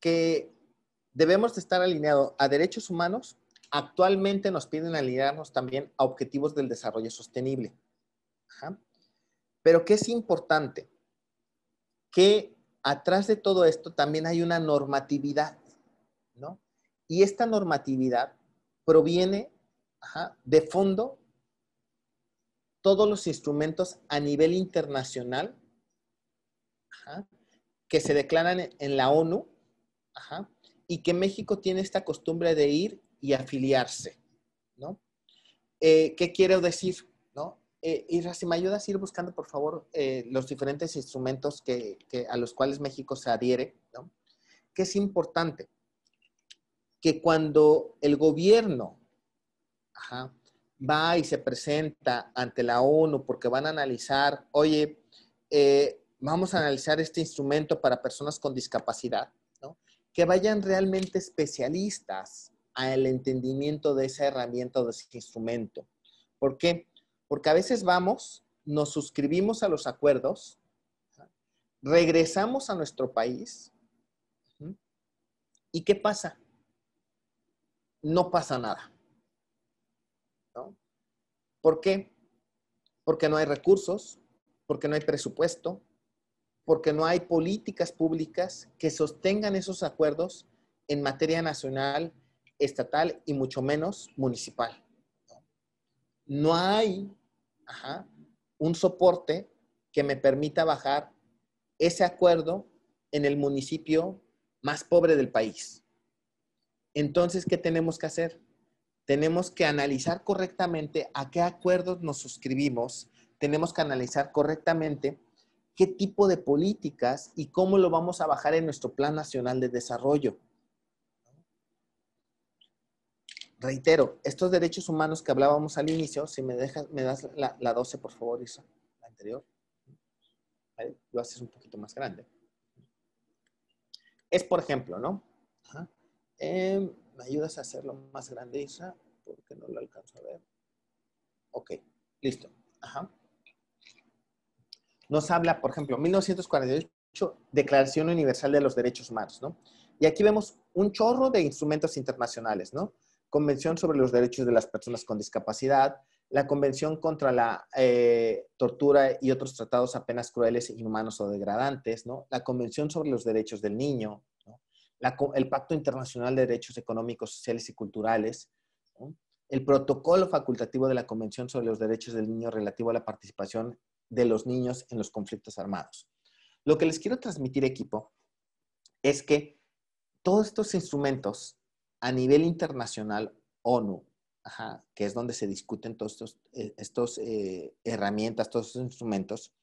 que debemos de estar alineados a derechos humanos. Actualmente nos piden alinearnos también a objetivos del desarrollo sostenible. Ajá. Pero ¿qué es importante? Que atrás de todo esto también hay una normatividad, ¿no? Y esta normatividad proviene de fondo todos los instrumentos a nivel internacional que se declaran en la ONU y que México tiene esta costumbre de ir y afiliarse, ¿no? ¿Qué quiero decir? ¿No? Ira, si me ayudas a ir buscando, por favor, los diferentes instrumentos a los cuales México se adhiere, ¿no? Que es importante que cuando el gobierno va y se presenta ante la ONU porque van a analizar, oye, vamos a analizar este instrumento para personas con discapacidad, ¿no? Que vayan realmente especialistas al entendimiento de esa herramienta o de ese instrumento. ¿Por qué? Porque a veces vamos, nos suscribimos a los acuerdos, regresamos a nuestro país, ¿y qué pasa? No pasa nada, ¿no? ¿Por qué? Porque no hay recursos, porque no hay presupuesto, porque no hay políticas públicas que sostengan esos acuerdos en materia nacional, estatal y mucho menos municipal. No hay un soporte que me permita bajar ese acuerdo en el municipio más pobre del país. Entonces, ¿qué tenemos que hacer? Tenemos que analizar correctamente a qué acuerdos nos suscribimos, tenemos que analizar correctamente qué tipo de políticas y cómo lo vamos a bajar en nuestro Plan Nacional de Desarrollo. Reitero, estos derechos humanos que hablábamos al inicio, si me das la 12, por favor, Isa, la anterior. ¿Vale? Lo haces un poquito más grande. Es, por ejemplo, ¿no? ¿Me ayudas a hacerlo más grande, Isa? Porque no lo alcanzo a ver. Ok, listo. Nos habla, por ejemplo, 1948, Declaración Universal de los Derechos Humanos, ¿no? Y aquí vemos un chorro de instrumentos internacionales, ¿no? Convención sobre los Derechos de las Personas con Discapacidad, la Convención contra la Tortura y otros tratados apenas crueles, inhumanos o degradantes, ¿no? La Convención sobre los Derechos del Niño, ¿no? El Pacto Internacional de Derechos Económicos, Sociales y Culturales, ¿no? El Protocolo Facultativo de la Convención sobre los Derechos del Niño relativo a la participación de los niños en los conflictos armados. Lo que les quiero transmitir, equipo, es que todos estos instrumentos a nivel internacional, ONU, que es donde se discuten todos estos herramientas, todos estos instrumentos,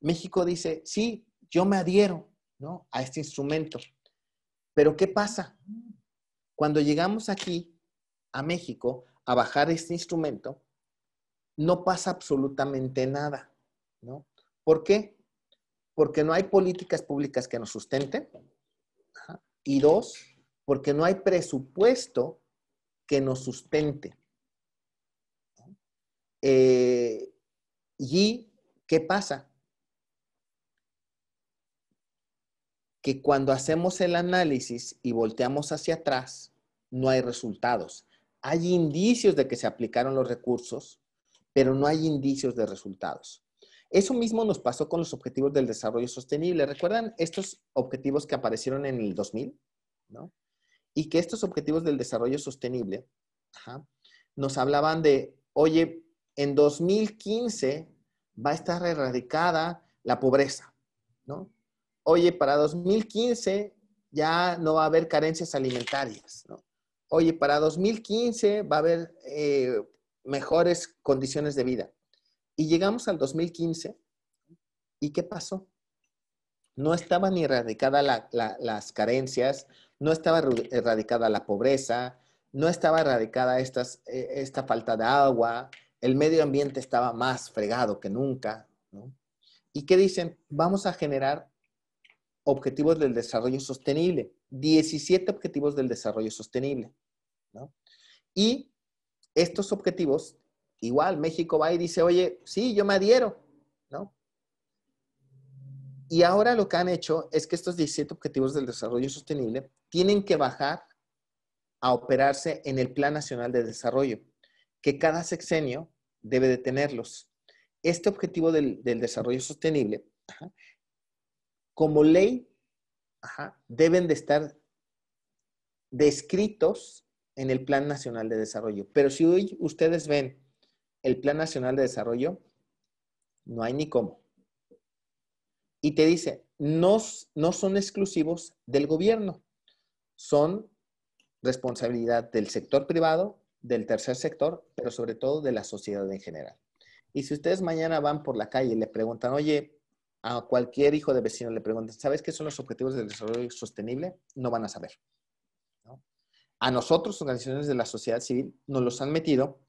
México dice, sí, yo me adhiero, ¿no?, a este instrumento. Pero ¿qué pasa? Cuando llegamos aquí a México a bajar este instrumento, no pasa absolutamente nada, ¿no? ¿Por qué? Porque no hay políticas públicas que nos sustenten. Y dos, porque no hay presupuesto que nos sustente. ¿Y qué pasa? Que cuando hacemos el análisis y volteamos hacia atrás, no hay resultados. Hay indicios de que se aplicaron los recursos, pero no hay indicios de resultados. Eso mismo nos pasó con los objetivos del desarrollo sostenible. ¿Recuerdan estos objetivos que aparecieron en el 2000? ¿No? Y que estos objetivos del desarrollo sostenible, nos hablaban de, oye, en 2015 va a estar erradicada la pobreza, ¿no? Oye, para 2015 ya no va a haber carencias alimentarias, ¿no? Oye, para 2015 va a haber mejores condiciones de vida. Y llegamos al 2015, ¿y qué pasó? No estaba ni erradicada las carencias, no estaba erradicada la pobreza, no estaba erradicada esta falta de agua, el medio ambiente estaba más fregado que nunca, ¿no? ¿Y qué dicen? Vamos a generar objetivos del desarrollo sostenible, 17 objetivos del desarrollo sostenible, ¿no? Y estos objetivos, igual México va y dice, oye, sí, yo me adhiero, ¿no? Y ahora lo que han hecho es que estos 17 objetivos del desarrollo sostenible tienen que bajar a operarse en el Plan Nacional de Desarrollo, que cada sexenio debe de tenerlos. Este objetivo del desarrollo sostenible, como ley, deben de estar descritos en el Plan Nacional de Desarrollo. Pero si hoy ustedes ven el Plan Nacional de Desarrollo, no hay ni cómo. Y te dice, no son exclusivos del gobierno, son responsabilidad del sector privado, del tercer sector, pero sobre todo de la sociedad en general. Y si ustedes mañana van por la calle y le preguntan, oye, a cualquier hijo de vecino le preguntan, ¿sabes qué son los objetivos del desarrollo sostenible? No van a saber, ¿no? A nosotros, organizaciones de la sociedad civil, nos los han metido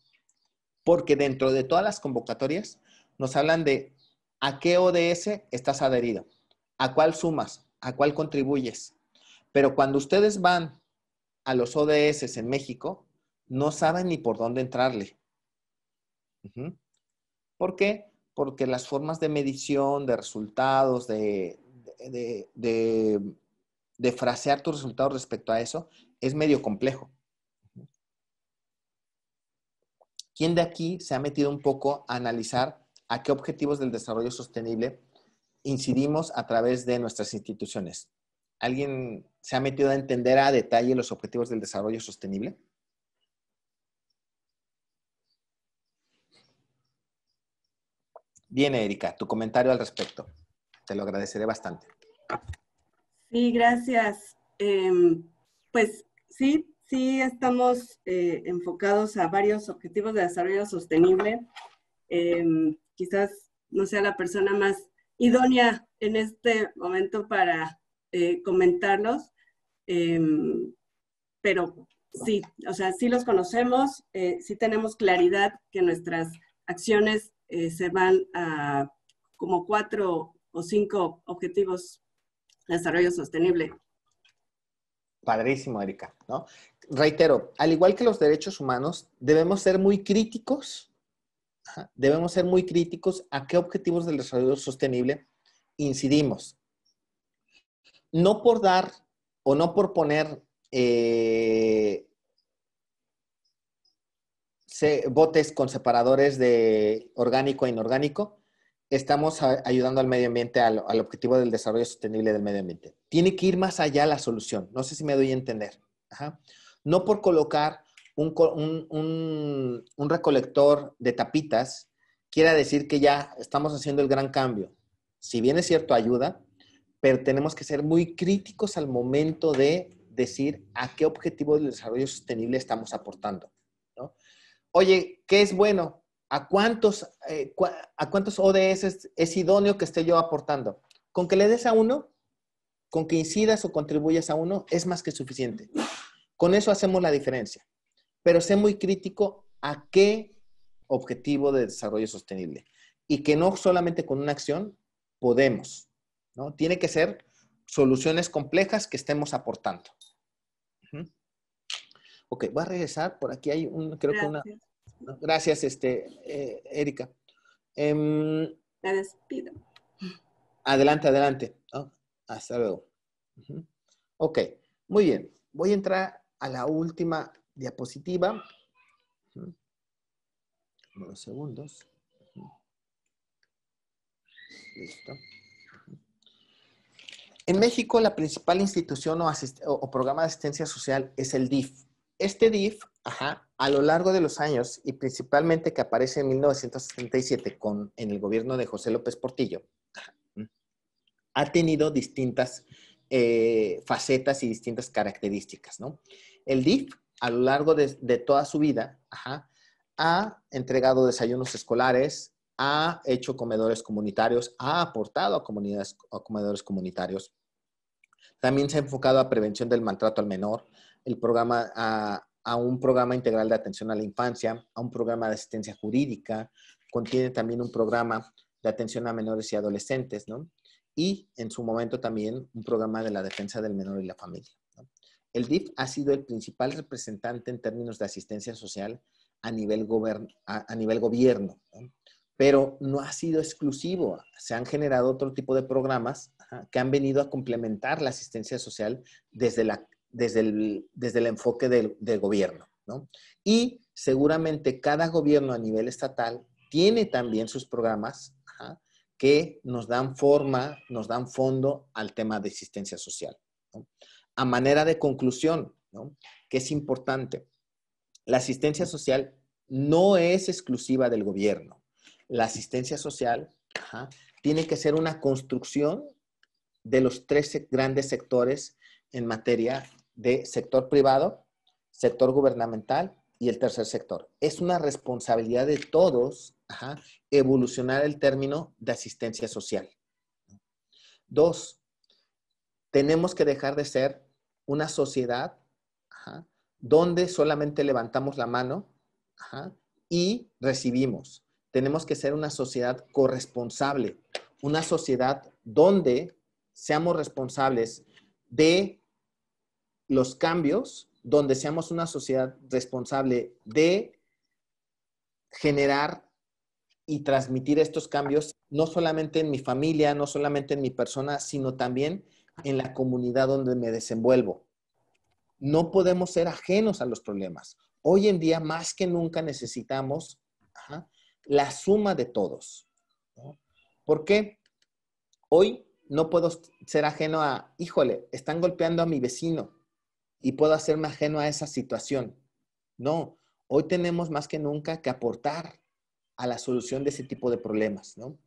porque dentro de todas las convocatorias nos hablan de a qué ODS estás adherido, a cuál sumas, a cuál contribuyes. Pero cuando ustedes van a los ODS en México, no saben ni por dónde entrarle. ¿Por qué? Porque las formas de medición, de resultados, de frasear tus resultados respecto a eso, es medio complejo. ¿Quién de aquí se ha metido un poco a analizar a qué objetivos del desarrollo sostenible incidimos a través de nuestras instituciones? ¿Alguien se ha metido a entender a detalle los objetivos del desarrollo sostenible? Bien, Erika, tu comentario al respecto. Te lo agradeceré bastante. Sí, gracias. Pues sí estamos enfocados a varios objetivos de desarrollo sostenible. Quizás no sea la persona más idónea en este momento para comentarlos, pero sí, o sea, sí los conocemos, sí tenemos claridad que nuestras acciones se van a como 4 o 5 objetivos de desarrollo sostenible. Padrísimo, Erika, ¿no? Reitero, al igual que los derechos humanos, debemos ser muy críticos. Debemos ser muy críticos a qué objetivos del desarrollo sostenible incidimos. No por dar o no por poner botes con separadores de orgánico e inorgánico, estamos ayudando al medio ambiente, al objetivo del desarrollo sostenible del medio ambiente. Tiene que ir más allá la solución. No sé si me doy a entender. No por colocar un recolector de tapitas quiera decir que ya estamos haciendo el gran cambio. Si bien es cierto, ayuda, pero tenemos que ser muy críticos al momento de decir a qué objetivo del desarrollo sostenible estamos aportando, ¿no? Oye, ¿qué es bueno? ¿A cuántos ODS es idóneo que esté yo aportando? Con que le des a uno, con que incidas o contribuyas a uno, es más que suficiente. Con eso hacemos la diferencia. Pero sé muy crítico a qué objetivo de desarrollo sostenible. Y que no solamente con una acción podemos, ¿no? Tiene que ser soluciones complejas que estemos aportando. Ok, voy a regresar. Por aquí hay creo que una... Gracias, Erika. Me despido. Adelante, adelante. Oh, hasta luego. Ok, muy bien. Voy a entrar a la última diapositiva. Unos segundos. Listo. En México, la principal institución o programa de asistencia social es el DIF. Este DIF, a lo largo de los años, y principalmente que aparece en 1977 en el gobierno de José López Portillo, ha tenido distintas facetas y distintas características, ¿no? El DIF, a lo largo de toda su vida, ha entregado desayunos escolares, ha hecho comedores comunitarios, ha aportado a comedores comunitarios. También se ha enfocado a prevención del maltrato al menor, a un programa integral de atención a la infancia, a un programa de asistencia jurídica, contiene también un programa de atención a menores y adolescentes, ¿no? Y en su momento también un programa de la defensa del menor y la familia, ¿no? El DIF ha sido el principal representante en términos de asistencia social a nivel gobierno, ¿no? Pero no ha sido exclusivo. Se han generado otro tipo de programas que han venido a complementar la asistencia social desde el enfoque del gobierno, ¿no? Y seguramente cada gobierno a nivel estatal tiene también sus programas que nos dan forma, nos dan fondo al tema de asistencia social, ¿no? A manera de conclusión, ¿no? Que es importante, la asistencia social no es exclusiva del gobierno. La asistencia social tiene que ser una construcción de los tres grandes sectores en materia de sector privado, sector gubernamental y el tercer sector. Es una responsabilidad de todos evolucionar el término de asistencia social. 2, tenemos que dejar de ser una sociedad donde solamente levantamos la mano y recibimos. Tenemos que ser una sociedad corresponsable, una sociedad donde seamos responsables de los cambios, donde seamos una sociedad responsable de generar y transmitir estos cambios, no solamente en mi familia, no solamente en mi persona, sino también en la comunidad donde me desenvuelvo. No podemos ser ajenos a los problemas. Hoy en día, más que nunca, necesitamos la suma de todos, ¿no? ¿Por qué? Hoy no puedo ser ajeno a, híjole, están golpeando a mi vecino y puedo hacerme ajeno a esa situación. No, hoy tenemos más que nunca que aportar a la solución de ese tipo de problemas, ¿no?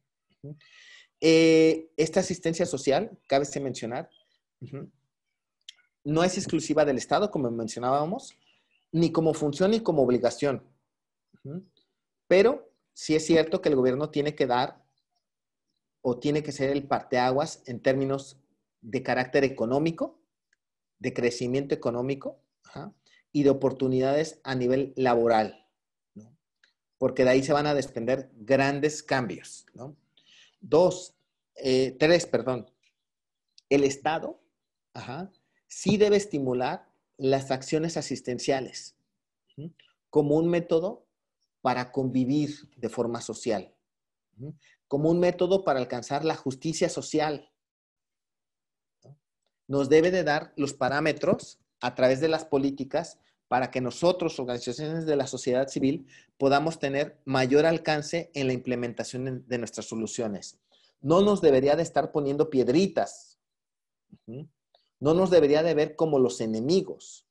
Esta asistencia social, cabe mencionar, no es exclusiva del Estado, como mencionábamos, ni como función ni como obligación. Pero sí es cierto que el gobierno tiene que dar o tiene que ser el parteaguas en términos de carácter económico, de crecimiento económico y de oportunidades a nivel laboral, ¿no? Porque de ahí se van a desprender grandes cambios, ¿no? 3, el Estado sí debe estimular las acciones asistenciales como un método para convivir de forma social, como un método para alcanzar la justicia social. Nos debe de dar los parámetros a través de las políticas para que nosotros, organizaciones de la sociedad civil, podamos tener mayor alcance en la implementación de nuestras soluciones. No nos debería de estar poniendo piedritas. No nos debería de ver como los enemigos.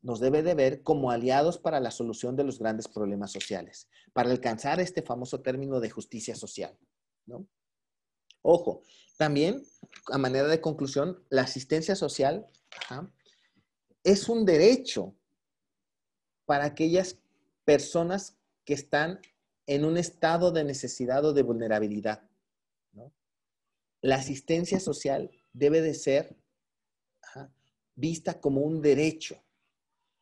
Nos debe de ver como aliados para la solución de los grandes problemas sociales, para alcanzar este famoso término de justicia social, ¿no? Ojo, también, a manera de conclusión, la asistencia social es un derecho para aquellas personas que están en un estado de necesidad o de vulnerabilidad, ¿no? La asistencia social debe de ser vista como un derecho,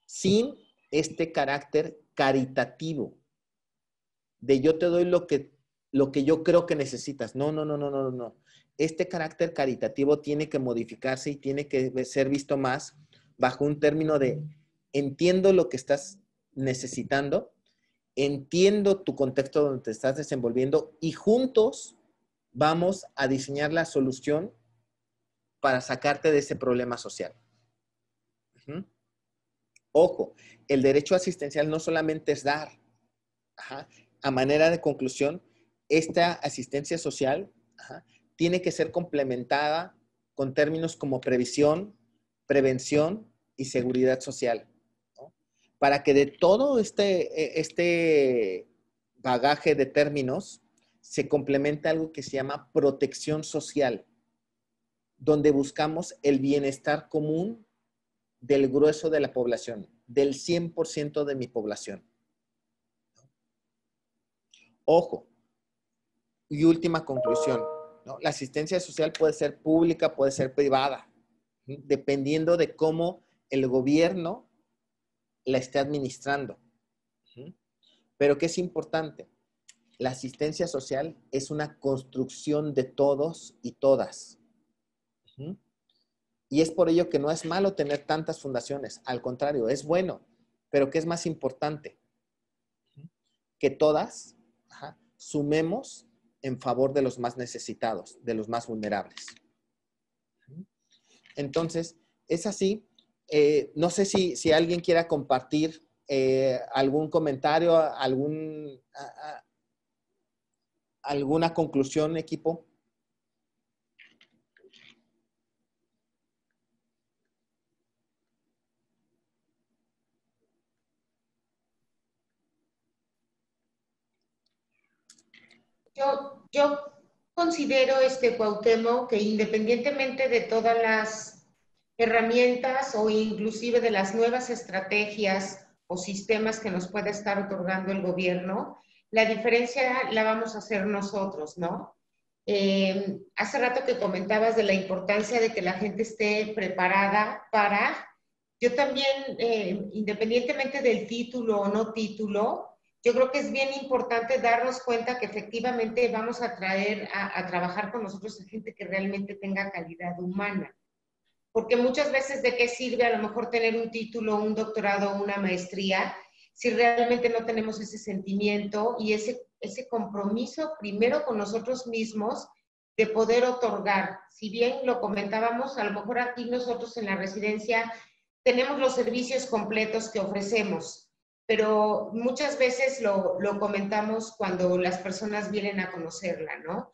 sin este carácter caritativo de yo te doy lo que yo creo que necesitas. No. Este carácter caritativo tiene que modificarse y tiene que ser visto más bajo un término de entiendo lo que estás necesitando, entiendo tu contexto donde te estás desenvolviendo y juntos vamos a diseñar la solución para sacarte de ese problema social. Ojo, el derecho asistencial no solamente es dar. A manera de conclusión, esta asistencia social tiene que ser complementada con términos como previsión, prevención y seguridad social, ¿no? Para que de todo este bagaje de términos se complemente algo que se llama protección social, donde buscamos el bienestar común del grueso de la población, del 100% de mi población. Ojo, y última conclusión, ¿no? La asistencia social puede ser pública, puede ser privada, ¿sí? Dependiendo de cómo el gobierno la esté administrando. ¿Sí? Pero ¿qué es importante? La asistencia social es una construcción de todos y todas. ¿Sí? Y es por ello que no es malo tener tantas fundaciones. Al contrario, es bueno. Pero ¿qué es más importante? Que todas sumemos en favor de los más necesitados, de los más vulnerables. Entonces, es así. No sé si alguien quiera compartir algún comentario, alguna conclusión, equipo. Yo considero, Cuauhtémoc, que independientemente de todas las herramientas o inclusive de las nuevas estrategias o sistemas que nos puede estar otorgando el gobierno, la diferencia la vamos a hacer nosotros, ¿no? Hace rato que comentabas de la importancia de que la gente esté preparada para, yo también, independientemente del título o no título, yo creo que es bien importante darnos cuenta que efectivamente vamos a traer a trabajar con nosotros a gente que realmente tenga calidad humana. Porque muchas veces de qué sirve a lo mejor tener un título, un doctorado, una maestría, si realmente no tenemos ese sentimiento y ese compromiso primero con nosotros mismos de poder otorgar. Si bien lo comentábamos, a lo mejor aquí nosotros en la residencia tenemos los servicios completos que ofrecemos, pero muchas veces lo comentamos cuando las personas vienen a conocerla, ¿no?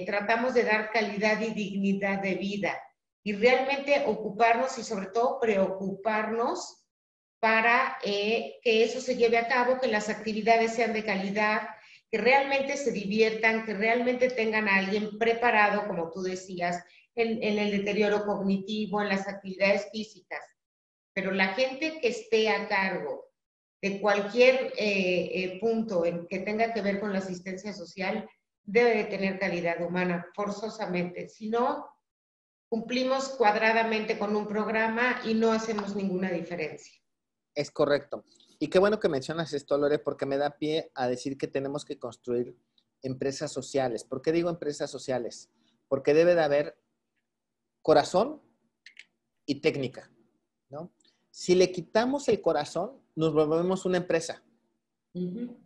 Tratamos de dar calidad y dignidad de vida y realmente ocuparnos y sobre todo preocuparnos para que eso se lleve a cabo, que las actividades sean de calidad, que realmente se diviertan, que realmente tengan a alguien preparado, como tú decías, en el deterioro cognitivo, en las actividades físicas. Pero la gente que esté a cargo de cualquier punto en que tenga que ver con la asistencia social debe de tener calidad humana, forzosamente. Si no, cumplimos cuadradamente con un programa y no hacemos ninguna diferencia. Es correcto. Y qué bueno que mencionas esto, Lore, porque me da pie a decir que tenemos que construir empresas sociales. ¿Por qué digo empresas sociales? Porque debe de haber corazón y técnica, ¿no? Si le quitamos el corazón, nos volvemos una empresa. Uh-huh.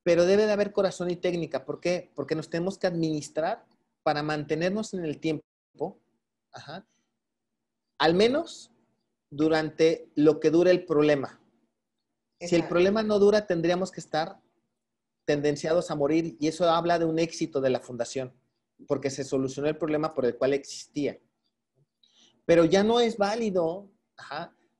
Pero debe de haber corazón y técnica. ¿Por qué? Porque nos tenemos que administrar para mantenernos en el tiempo, al menos durante lo que dure el problema. Exacto. Si el problema no dura, tendríamos que estar tendenciados a morir, y eso habla de un éxito de la fundación, porque se solucionó el problema por el cual existía. Pero ya no es válido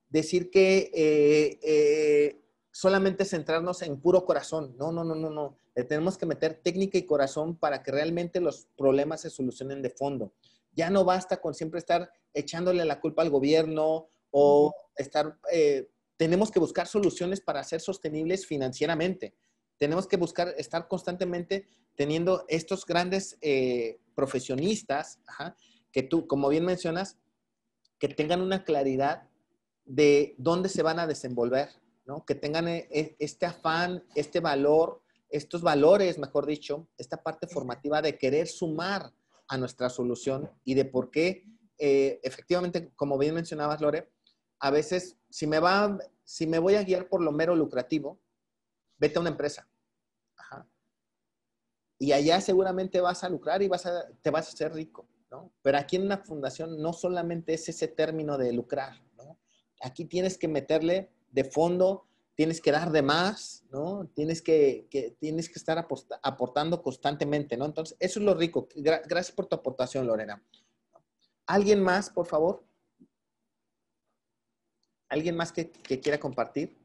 decir que solamente centrarnos en puro corazón. No. Le tenemos que meter técnica y corazón para que realmente los problemas se solucionen de fondo. Ya no basta con siempre estar echándole la culpa al gobierno o estar... tenemos que buscar soluciones para ser sostenibles financieramente. Tenemos que buscar estar constantemente teniendo estos grandes profesionistas, que tú, como bien mencionas, que tengan una claridad de dónde se van a desenvolver, ¿no? Que tengan este afán, este valor, estos valores, mejor dicho, esta parte formativa de querer sumar a nuestra solución y de por qué, efectivamente, como bien mencionabas, Lore, a veces, si me voy a guiar por lo mero lucrativo, vete a una empresa. Y allá seguramente vas a lucrar y te vas a hacer rico, ¿no? Pero aquí en una fundación no solamente es ese término de lucrar, ¿no? Aquí tienes que meterle de fondo tienes que dar de más, ¿no? Tienes que estar aportando constantemente, ¿no? Entonces, eso es lo rico. Gracias por tu aportación, Lorena. ¿Alguien más, por favor? ¿Alguien más que quiera compartir?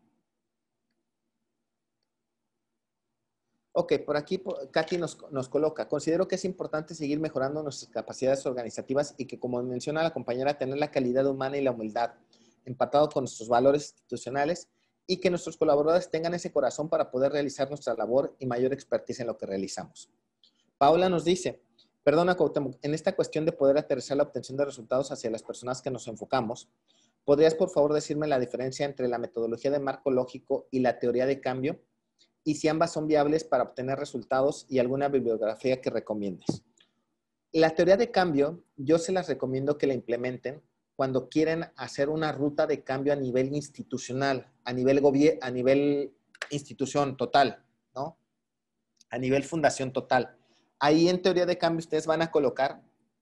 Ok, por aquí Katy nos coloca, considero que es importante seguir mejorando nuestras capacidades organizativas y que, como menciona la compañera, tener la calidad humana y la humildad, empatado con nuestros valores institucionales, y que nuestros colaboradores tengan ese corazón para poder realizar nuestra labor y mayor expertise en lo que realizamos. Paula nos dice, perdona, Cuauhtémoc, en esta cuestión de poder aterrizar la obtención de resultados hacia las personas que nos enfocamos, ¿podrías por favor decirme la diferencia entre la metodología de marco lógico y la teoría de cambio? Y si ambas son viables para obtener resultados y alguna bibliografía que recomiendes. La teoría de cambio, yo se las recomiendo que la implementen cuando quieren hacer una ruta de cambio a nivel institucional, a nivel institución total, ¿no? A nivel fundación total. Ahí en teoría de cambio ustedes van a colocar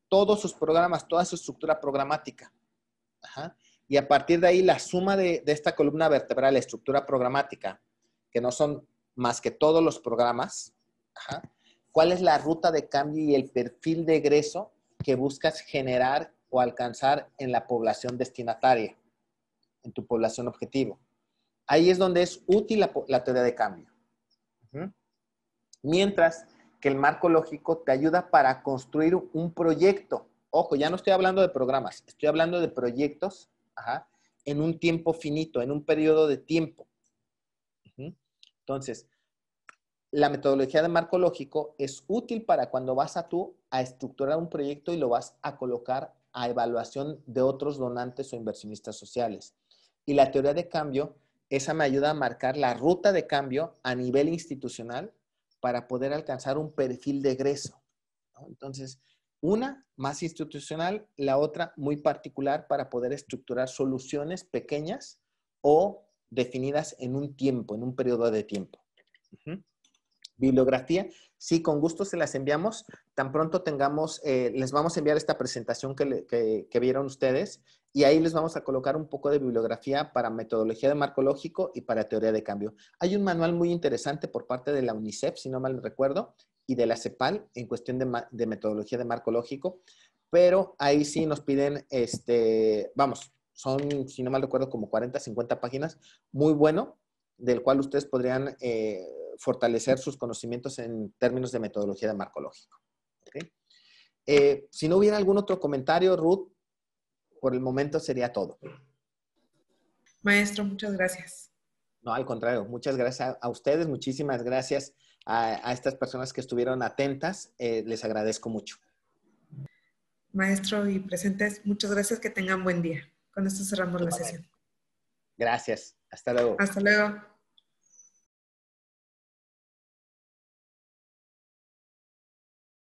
todos sus programas, toda su estructura programática. Ajá. Y a partir de ahí la suma de esta columna vertebral, la estructura programática, que no son más que todos los programas, ajá, ¿cuál es la ruta de cambio y el perfil de egreso que buscas generar o alcanzar en la población destinataria, en tu población objetivo? Ahí es donde es útil la teoría de cambio. Mientras que el marco lógico te ayuda para construir un proyecto. Ojo, ya no estoy hablando de programas, estoy hablando de proyectos, ajá, en un tiempo finito, en un periodo de tiempo. Entonces, la metodología de marco lógico es útil para cuando vas a estructurar un proyecto y lo vas a colocar a evaluación de otros donantes o inversionistas sociales. Y la teoría de cambio, esa me ayuda a marcar la ruta de cambio a nivel institucional para poder alcanzar un perfil de egreso, ¿no? Entonces, una más institucional, la otra muy particular para poder estructurar soluciones pequeñas o definidas en un tiempo, en un periodo de tiempo. Bibliografía, sí, con gusto se las enviamos. Tan pronto tengamos, les vamos a enviar esta presentación que vieron ustedes y ahí les vamos a colocar un poco de bibliografía para metodología de marco lógico y para teoría de cambio. Hay un manual muy interesante por parte de la UNICEF, si no mal recuerdo, y de la CEPAL en cuestión de metodología de marco lógico, pero ahí sí nos piden, vamos, son, si no mal recuerdo, como 40, 50 páginas, muy bueno, del cual ustedes podrían fortalecer sus conocimientos en términos de metodología de marco lógico. ¿Okay? Si no hubiera algún otro comentario, Ruth, por el momento sería todo. Maestro, muchas gracias. No, al contrario, muchas gracias a ustedes, muchísimas gracias a estas personas que estuvieron atentas, les agradezco mucho. Maestro y presentes, muchas gracias, que tengan buen día. Con esto cerramos la sesión. Gracias, hasta luego. Hasta luego.